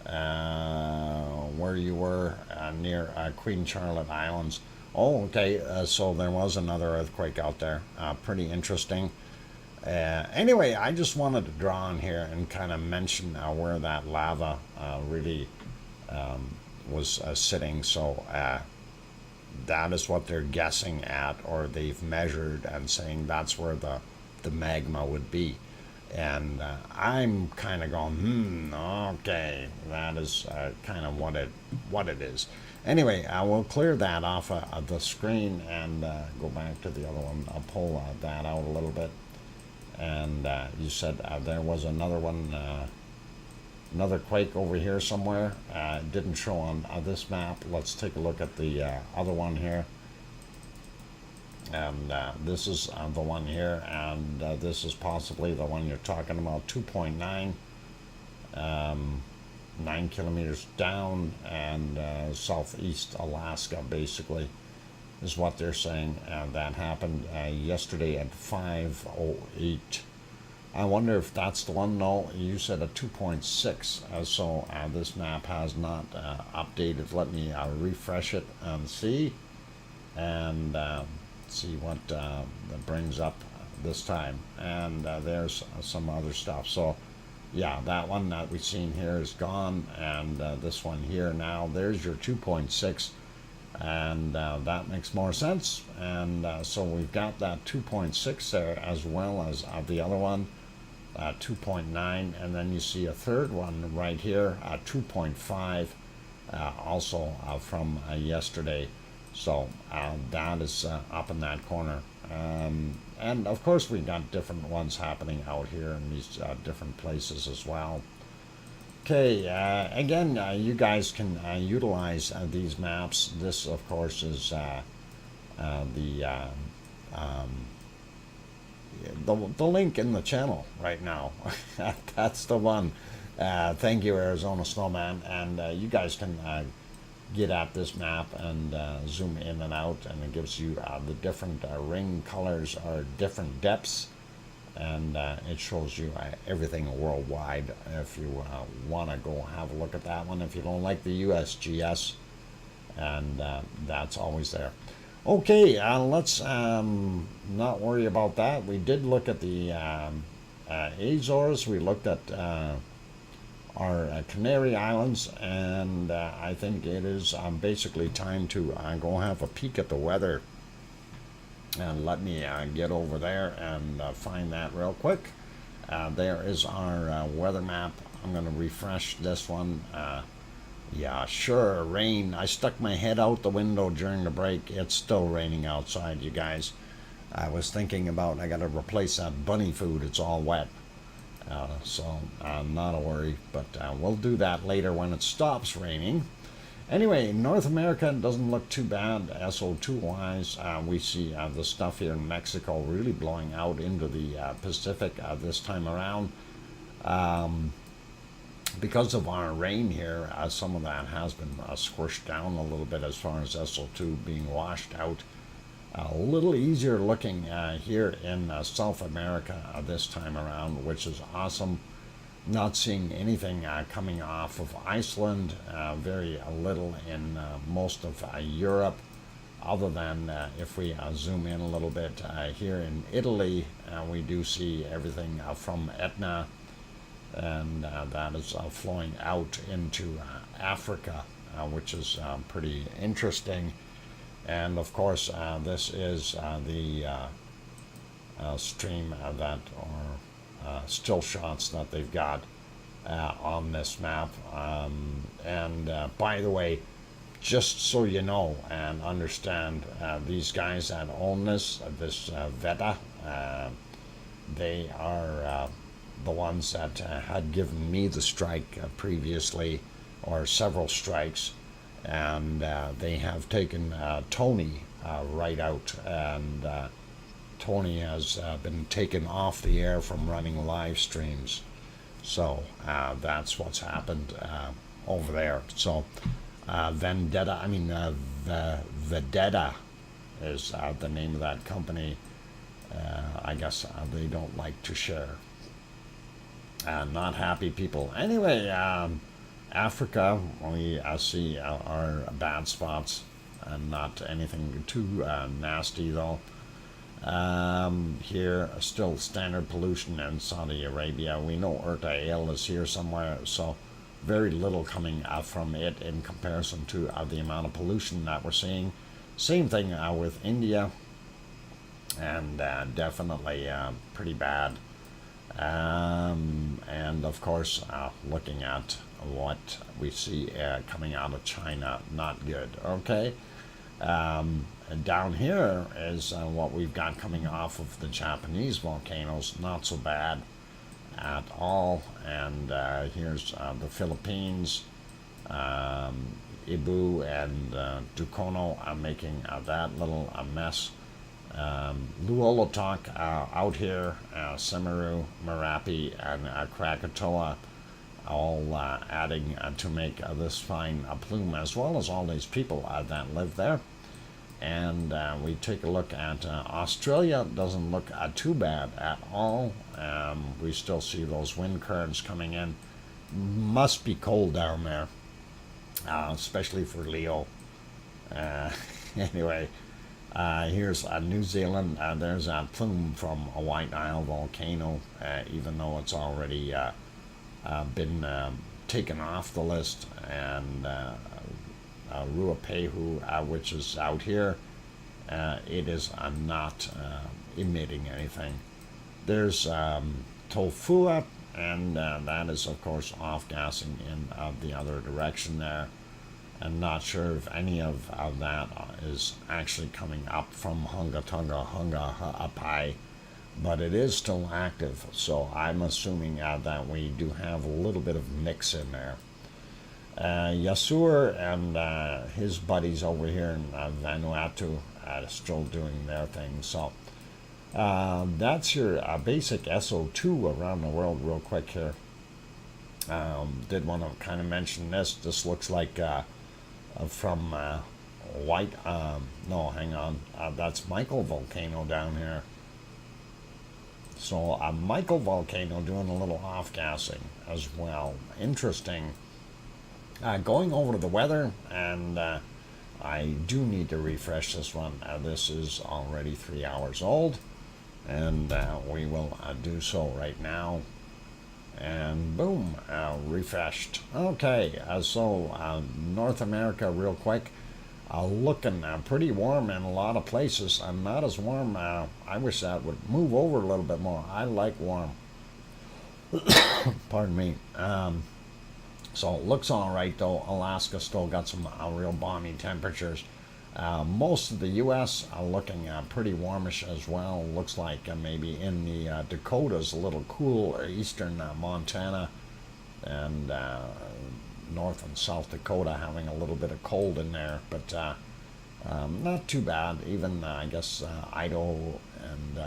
where you were near Queen Charlotte Islands. Oh, okay, so there was another earthquake out there. Pretty interesting. Anyway, I just wanted to draw on here and kind of mention where that lava really was sitting. So that is what they're guessing at, or they've measured and saying that's where the magma would be. And I'm kind of going, okay, that is kind of what it is. Anyway, I will clear that off of the screen and go back to the other one. I'll pull that out a little bit. And you said there was another one, another quake over here somewhere. It didn't show on this map. Let's take a look at the other one here. And this is the one here, and this is possibly the one you're talking about, 2.9, 9 kilometers down, and southeast Alaska, basically, is what they're saying. That happened yesterday at 5:08. I wonder if that's the one. No, you said a 2.6, so this map has not updated. Let me refresh it and see, and see what that brings up this time. And there's some other stuff. So yeah, that one that we've seen here is gone, and this one here now, there's your 2.6, and that makes more sense. And so we've got that 2.6 there, as well as the other one, 2.9, and then you see a third one right here, 2.5, also from yesterday. So that is up in that corner. And of course we got different ones happening out here in these different places as well. Okay, again, you guys can utilize these maps. This, of course, is the link in the channel right now. That's the one. Thank you, Arizona Snowman. And you guys can get at this map and zoom in and out, and it gives you the different ring colors or different depths, and it shows you everything worldwide. If you want to go have a look at that one, if you don't like the USGS, and that's always there. Okay, let's not worry about that. We did look at the Azores. We looked at our Canary Islands, and I think it is basically time to go have a peek at the weather. And let me get over there and find that real quick. There is our weather map. I'm going to refresh this one. Yeah, sure, rain. I stuck my head out the window during the break. It's still raining outside, you guys. I was thinking about I got to replace that bunny food. It's all wet. So not a worry, but we'll do that later when it stops raining. Anyway, North America doesn't look too bad SO2 wise. We see the stuff here in Mexico really blowing out into the Pacific this time around. Because of our rain here, some of that has been squished down a little bit as far as SO2 being washed out. A little easier looking here in South America this time around, which is awesome. Not seeing anything coming off of Iceland, very little in most of Europe, other than if we zoom in a little bit here in Italy, we do see everything from Etna, and that is flowing out into Africa, which is pretty interesting. And of course, this is the stream that, or still shots that they've got on this map. And by the way, just so you know and understand, these guys that own this Veta, they are the ones that had given me the strike previously, or several strikes, and they have taken Tony right out, and Tony has been taken off the air from running live streams. So that's what's happened over there. So Vendetta, Vedetta is the name of that company. I guess they don't like to share. Not happy people. Anyway, Africa, we see our bad spots, and not anything too nasty though. Here, still standard pollution in Saudi Arabia. We know RTVE is here somewhere, so very little coming from it in comparison to the amount of pollution that we're seeing. Same thing with India, and definitely pretty bad. And of course, looking at what we see coming out of China, not good. Okay. And down here is what we've got coming off of the Japanese volcanoes, not so bad at all. And here's the Philippines, Ibu and Dukono are making that little mess. Luolotok out here, Semeru, Merapi, and Krakatoa, all adding to make this fine plume, as well as all these people that live there. And we take a look at Australia. Doesn't look too bad at all. We still see those wind currents coming in. Must be cold down there, especially for Leo. Anyway, here's New Zealand. There's a plume from a White Isle volcano, even though it's already been taken off the list. And Ruapehu, which is out here, it is not emitting anything. There's Tofua, and that is of course off-gassing in the other direction there. And not sure if any of that is actually coming up from Hunga Ha'apai, but it is still active, so I'm assuming that we do have a little bit of mix in there. Yasur and his buddies over here in Vanuatu are still doing their thing. So that's your basic SO2 around the world real quick here. Did want to kind of mention this. This looks like from White, no, hang on, that's Michael Volcano down here. So Michael Volcano doing a little off-gassing as well. Interesting. Going over to the weather, and I do need to refresh this one. This is already 3 hours old, and we will do so right now. And boom, refreshed. Okay, so North America real quick. Looking pretty warm in a lot of places. Not as warm. I wish that would move over a little bit more. I like warm. Pardon me. So it looks all right though. Alaska still got some real balmy temperatures. Most of the U.S. are looking pretty warmish as well. Looks like maybe in the Dakotas a little cool, eastern Montana and North and South Dakota having a little bit of cold in there, but not too bad. Even I guess Idaho and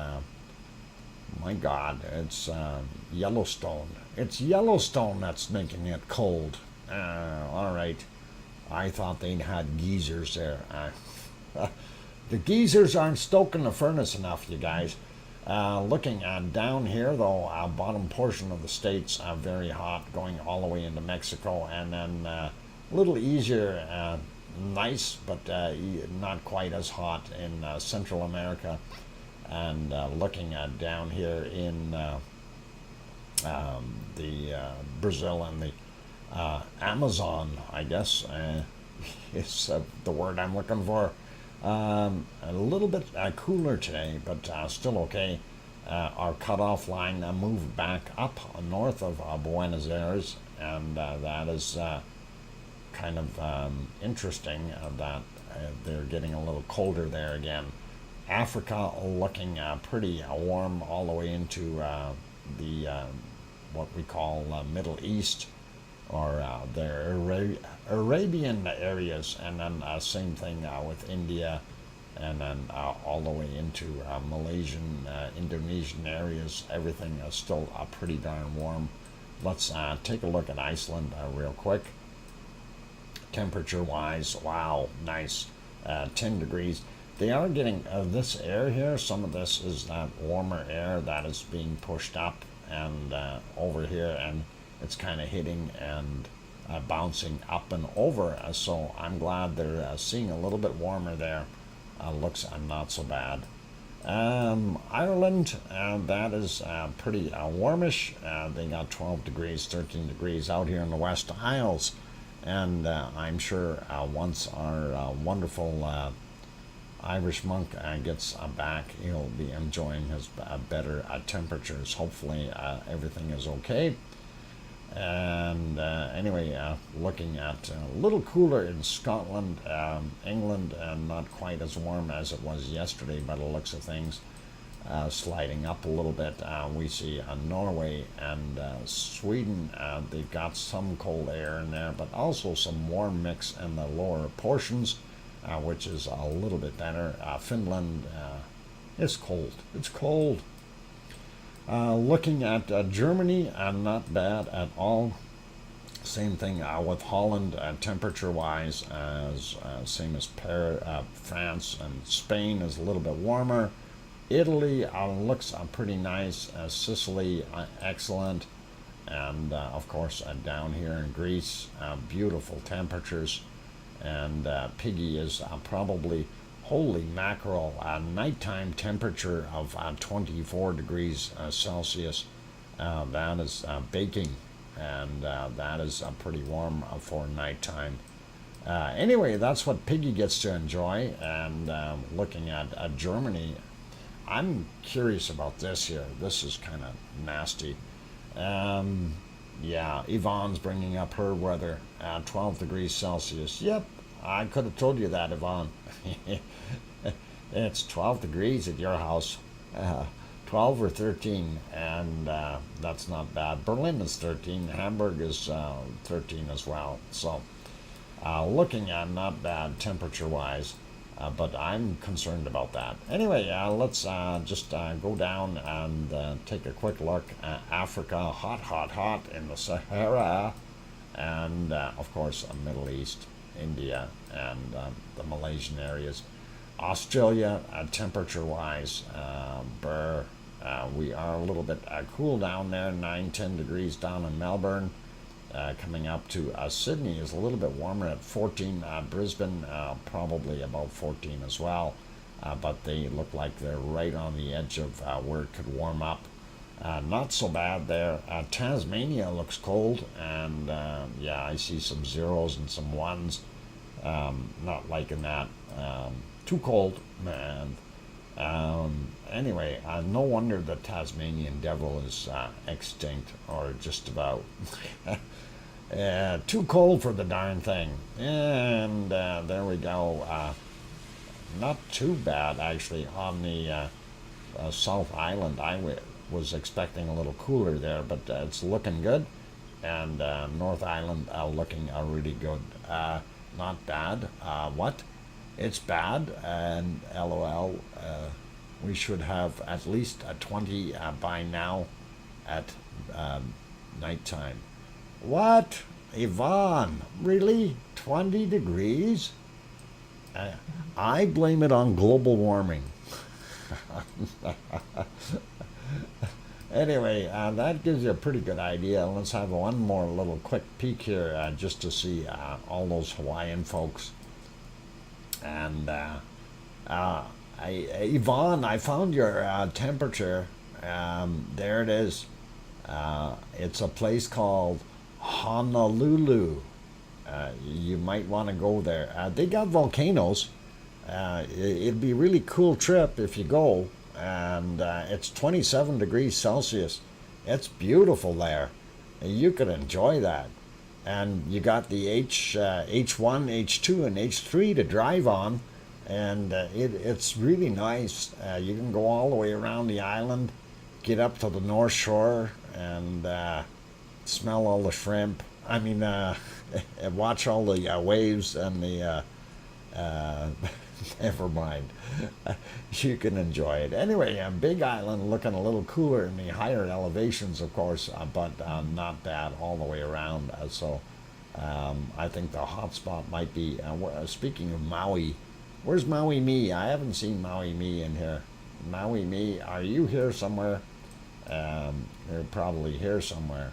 my God, it's Yellowstone. It's Yellowstone that's making it cold. All right. I thought they had geysers there. The geysers aren't stoking the furnace enough, you guys. Looking down here, though, bottom portion of the state's very hot, going all the way into Mexico, and then a little easier, nice, but not quite as hot in Central America. And looking at down here in the Brazil and the Amazon, I guess, is the word I'm looking for. A little bit cooler today, but still okay. Our cutoff line moved back up north of Buenos Aires, and that is kind of interesting that they're getting a little colder there again. Africa looking pretty warm all the way into the what we call Middle East, or the Arabian areas, and then same thing with India, and then all the way into Malaysian, Indonesian areas. Everything is still pretty darn warm. Let's take a look at Iceland real quick. Temperature wise, wow, nice, 10 degrees. They are getting this air here. Some of this is that warmer air that is being pushed up and over here, and it's kind of hitting and bouncing up and over. So I'm glad they're seeing a little bit warmer there. Looks not so bad. Ireland, that is pretty warmish. They got 12 degrees, 13 degrees out here in the West Isles. And I'm sure once our wonderful Irish monk gets back, he'll be enjoying his better temperatures. Hopefully everything is okay. And anyway, looking at a little cooler in Scotland, England, and not quite as warm as it was yesterday by the looks of things. Sliding up a little bit. We see Norway and Sweden. They've got some cold air in there, but also some warm mix in the lower portions, which is a little bit better. Finland, it's cold. It's cold. Looking at Germany, not bad at all. Same thing with Holland, temperature-wise, as same as France, and Spain is a little bit warmer. Italy looks pretty nice. Sicily, excellent. And of course, down here in Greece, beautiful temperatures. And Piggy is probably, holy mackerel, nighttime temperature of 24 degrees Celsius. That is baking, and that is pretty warm for nighttime. Anyway, that's what Piggy gets to enjoy. And looking at Germany, I'm curious about this here. This is kind of nasty. Yeah, Yvonne's bringing up her weather, 12 degrees Celsius. Yep, I could have told you that, Yvonne. It's 12 degrees at your house, 12 or 13, and that's not bad. Berlin is 13, Hamburg is 13 as well. So looking at not bad temperature-wise, but I'm concerned about that. Anyway, let's just go down and take a quick look at Africa. Hot, hot, hot in the Sahara, and of course Middle East, India, and the Malaysian areas. Australia, temperature-wise, we are a little bit cool down there, 9-10 degrees down in Melbourne, coming up to Sydney is a little bit warmer at 14. Brisbane probably about 14 as well. But they look like they're right on the edge of where it could warm up. Not so bad there. Tasmania looks cold, and yeah, I see some zeros and some ones. Not liking that. Too cold, man. Anyway, no wonder the Tasmanian devil is extinct, or just about. Too cold for the darn thing. And there we go. Not too bad, actually, on the South Island. Was expecting a little cooler there, but it's looking good. And North Island looking really good. Not bad. What? It's bad, and LOL. We should have at least 20 by now at nighttime. What? Yvonne, really? 20 degrees? I blame it on global warming. Anyway, that gives you a pretty good idea. Let's have one more little quick peek here just to see all those Hawaiian folks. And Yvonne, I found your temperature. There it is. It's a place called Honolulu. You might want to go there. They got volcanoes. It'd be a really cool trip if you go. And it's 27 degrees Celsius. It's beautiful there. You could enjoy that. And you got the H1, H2, and H3 to drive on. And it's really nice. You can go all the way around the island, get up to the North Shore, and smell all the shrimp. I mean, watch all the waves and the... never mind. You can enjoy it. Anyway, Big Island looking a little cooler in the higher elevations, of course, but not bad all the way around. So I think the hot spot might be, speaking of Maui, where's Maui Me? I haven't seen Maui Me in here. Maui Me, are you here somewhere? You're probably here somewhere.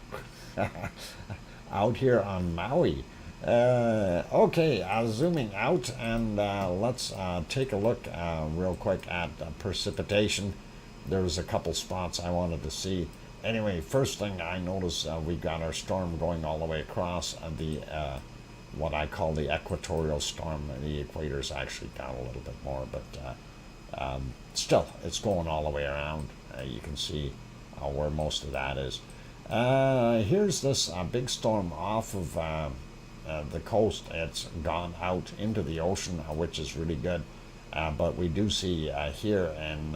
Out here on Maui. Okay, zooming out, and let's take a look real quick at precipitation. There was a couple spots I wanted to see. Anyway, first thing I noticed, we got our storm going all the way across the what I call the equatorial storm. The equator's actually down a little bit more, but still, it's going all the way around. You can see where most of that is. Here's this big storm off of the coast. It's gone out into the ocean, which is really good. But we do see here in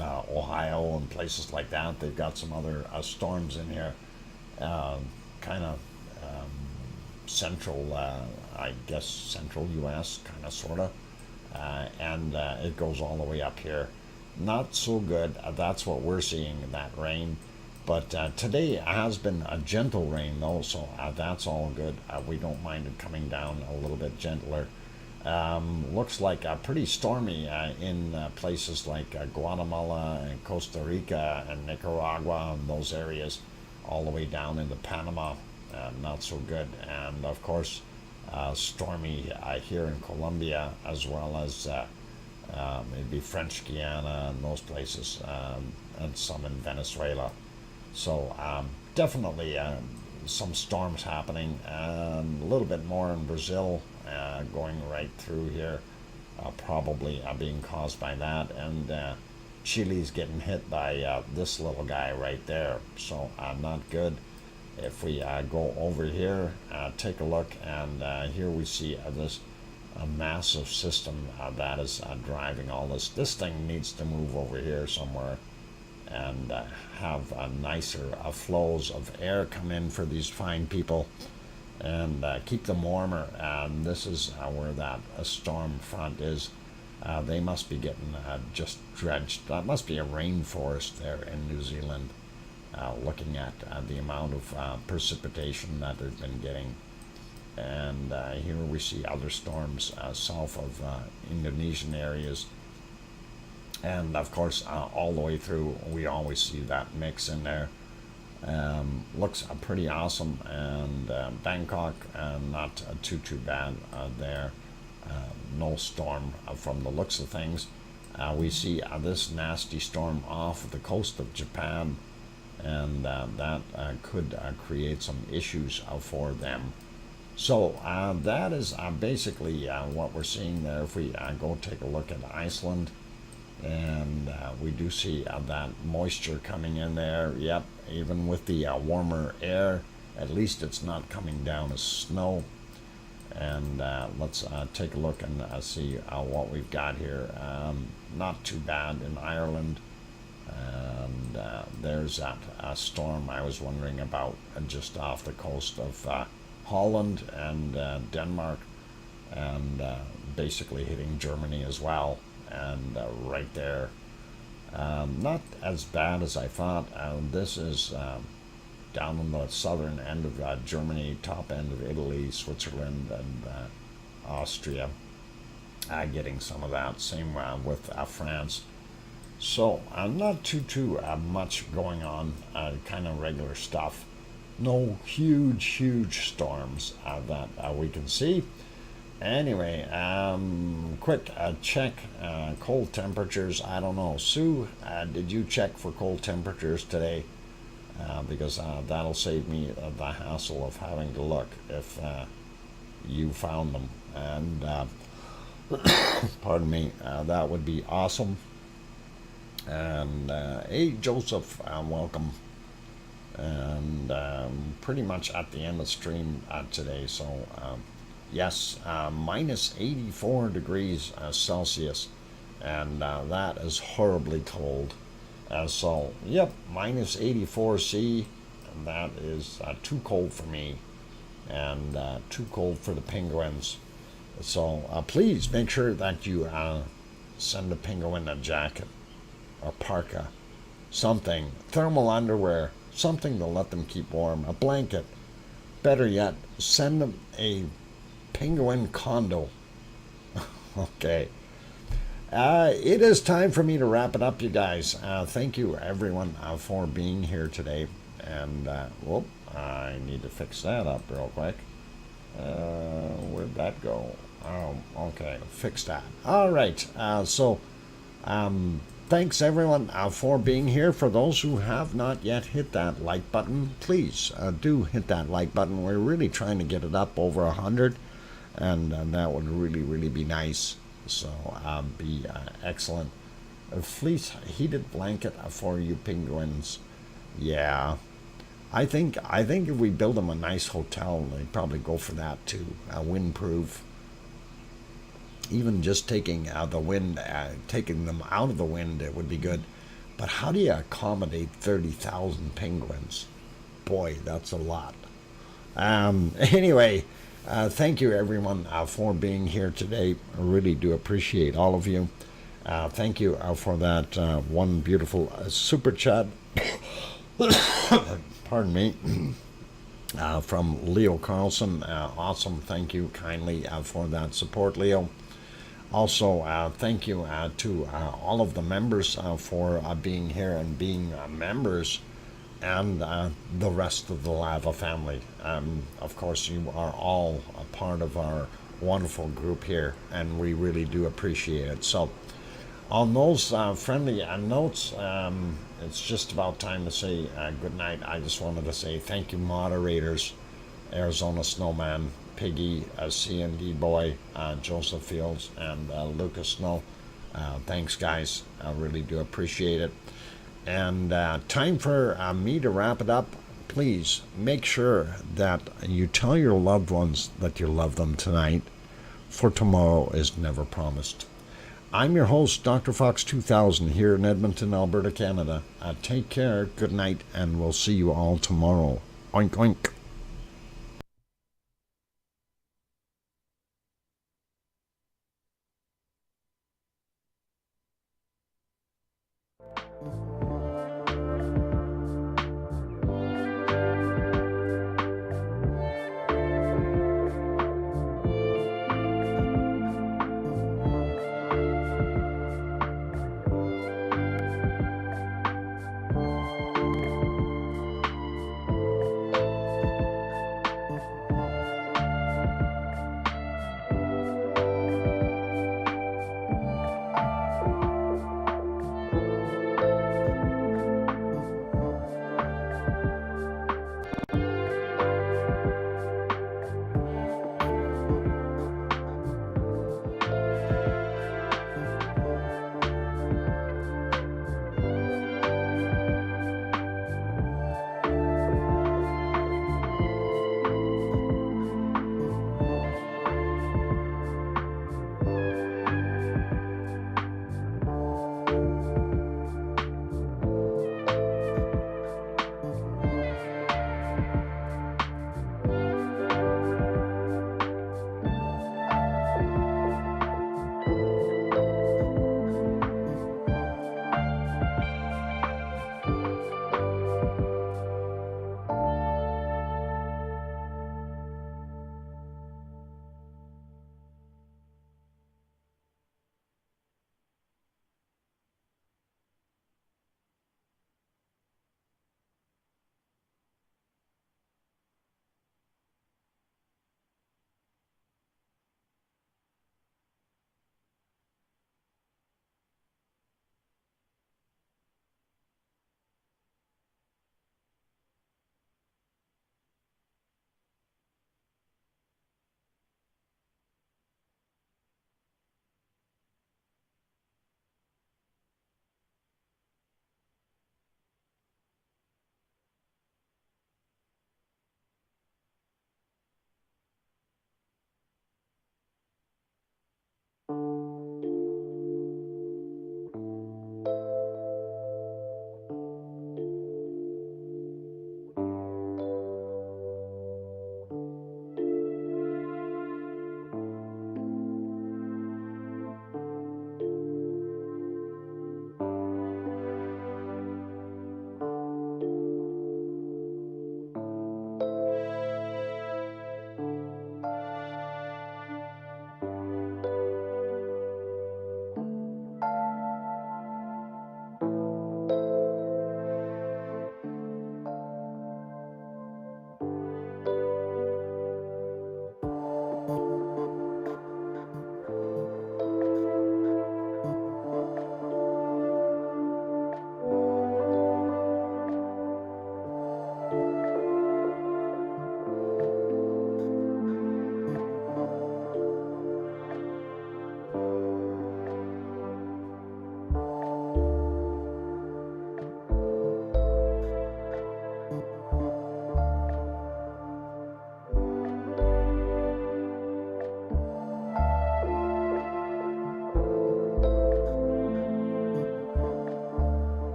Ohio and places like that, they've got some other storms in here. Kind of central, I guess central U.S., kind of, sort of. And it goes all the way up here. Not so good. That's what we're seeing, that rain. But today has been a gentle rain, though, so that's all good. We don't mind it coming down a little bit gentler. Looks like pretty stormy in places like Guatemala and Costa Rica and Nicaragua and those areas, all the way down into Panama. Not so good. And, of course, stormy here in Colombia, as well as maybe French Guiana and those places, and some in Venezuela. So definitely some storms happening, a little bit more in Brazil, going right through here, probably being caused by that, and Chile's getting hit by this little guy right there, so not good. If we go over here, take a look, and here we see this massive system that is driving all this. This thing needs to move over here somewhere and have nicer flows of air come in for these fine people and keep them warmer. And this is where that storm front is. They must be getting just drenched. That must be a rainforest there in New Zealand, looking at the amount of precipitation that they've been getting. And here we see other storms south of Indonesian areas. And of course, all the way through, we always see that mix in there. Looks pretty awesome, and Bangkok not too bad there. No storm from the looks of things. We see this nasty storm off the coast of Japan, and that could create some issues for them. So that is basically what we're seeing there. If we go take a look at Iceland, and we do see that moisture coming in there. Yep, even with the warmer air, at least it's not coming down as snow. And let's take a look and see what we've got here. Not too bad in Ireland. And there's that storm I was wondering about just off the coast of Holland and Denmark, and basically hitting Germany as well. And right there, not as bad as I thought. This is down on the southern end of Germany, top end of Italy, Switzerland, and Austria, getting some of that. Same with France. So not too much going on, kind of regular stuff. No huge storms that we can see. Anyway, quick check, cold temperatures. I don't know. Sue, did you check for cold temperatures today? Because that'll save me the hassle of having to look if you found them. And pardon me, that would be awesome. And hey, Joseph, welcome. And pretty much at the end of the stream today. So yes, minus 84 degrees Celsius, and that is horribly cold. So yep, minus 84 C, that is too cold for me, and too cold for the penguins. So please make sure that you send a penguin a jacket or parka, something, thermal underwear, something to let them keep warm, a blanket. Better yet, send them a penguin condo. Okay. It is time for me to wrap it up, you guys. Thank you, everyone, for being here today. And, whoop, I need to fix that up real quick. Where'd that go? Oh, okay, fix that. All right, thanks, everyone, for being here. For those who have not yet hit that like button, please do hit that like button. We're really trying to get it up over 100, and that would really be nice. So be excellent. A fleece heated blanket for you penguins. Yeah, I think if we build them a nice hotel, they'd probably go for that too. Windproof. Even just taking the wind, taking them out of the wind, it would be good. But how do you accommodate 30,000 penguins? Boy, that's a lot. Anyway, thank you, everyone, for being here today. I really do appreciate all of you. Thank you for that one beautiful super chat. Pardon me. From Leo Carlson. Awesome. Thank you kindly for that support, Leo. Also, thank you to all of the members for being here and being members, and the rest of the Lava family. Of course, you are all a part of our wonderful group here, and we really do appreciate it. So, on those friendly notes, it's just about time to say good night. I just wanted to say thank you, moderators, Arizona Snowman, Piggy, C&D Boy, Joseph Fields, and Lucas Snow. Thanks, guys. I really do appreciate it. And time for me to wrap it up. Please make sure that you tell your loved ones that you love them tonight, for tomorrow is never promised. I'm your host, DrFox2000, here in Edmonton, Alberta, Canada. Take care, good night, and we'll see you all tomorrow. Oink, oink.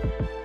Bye.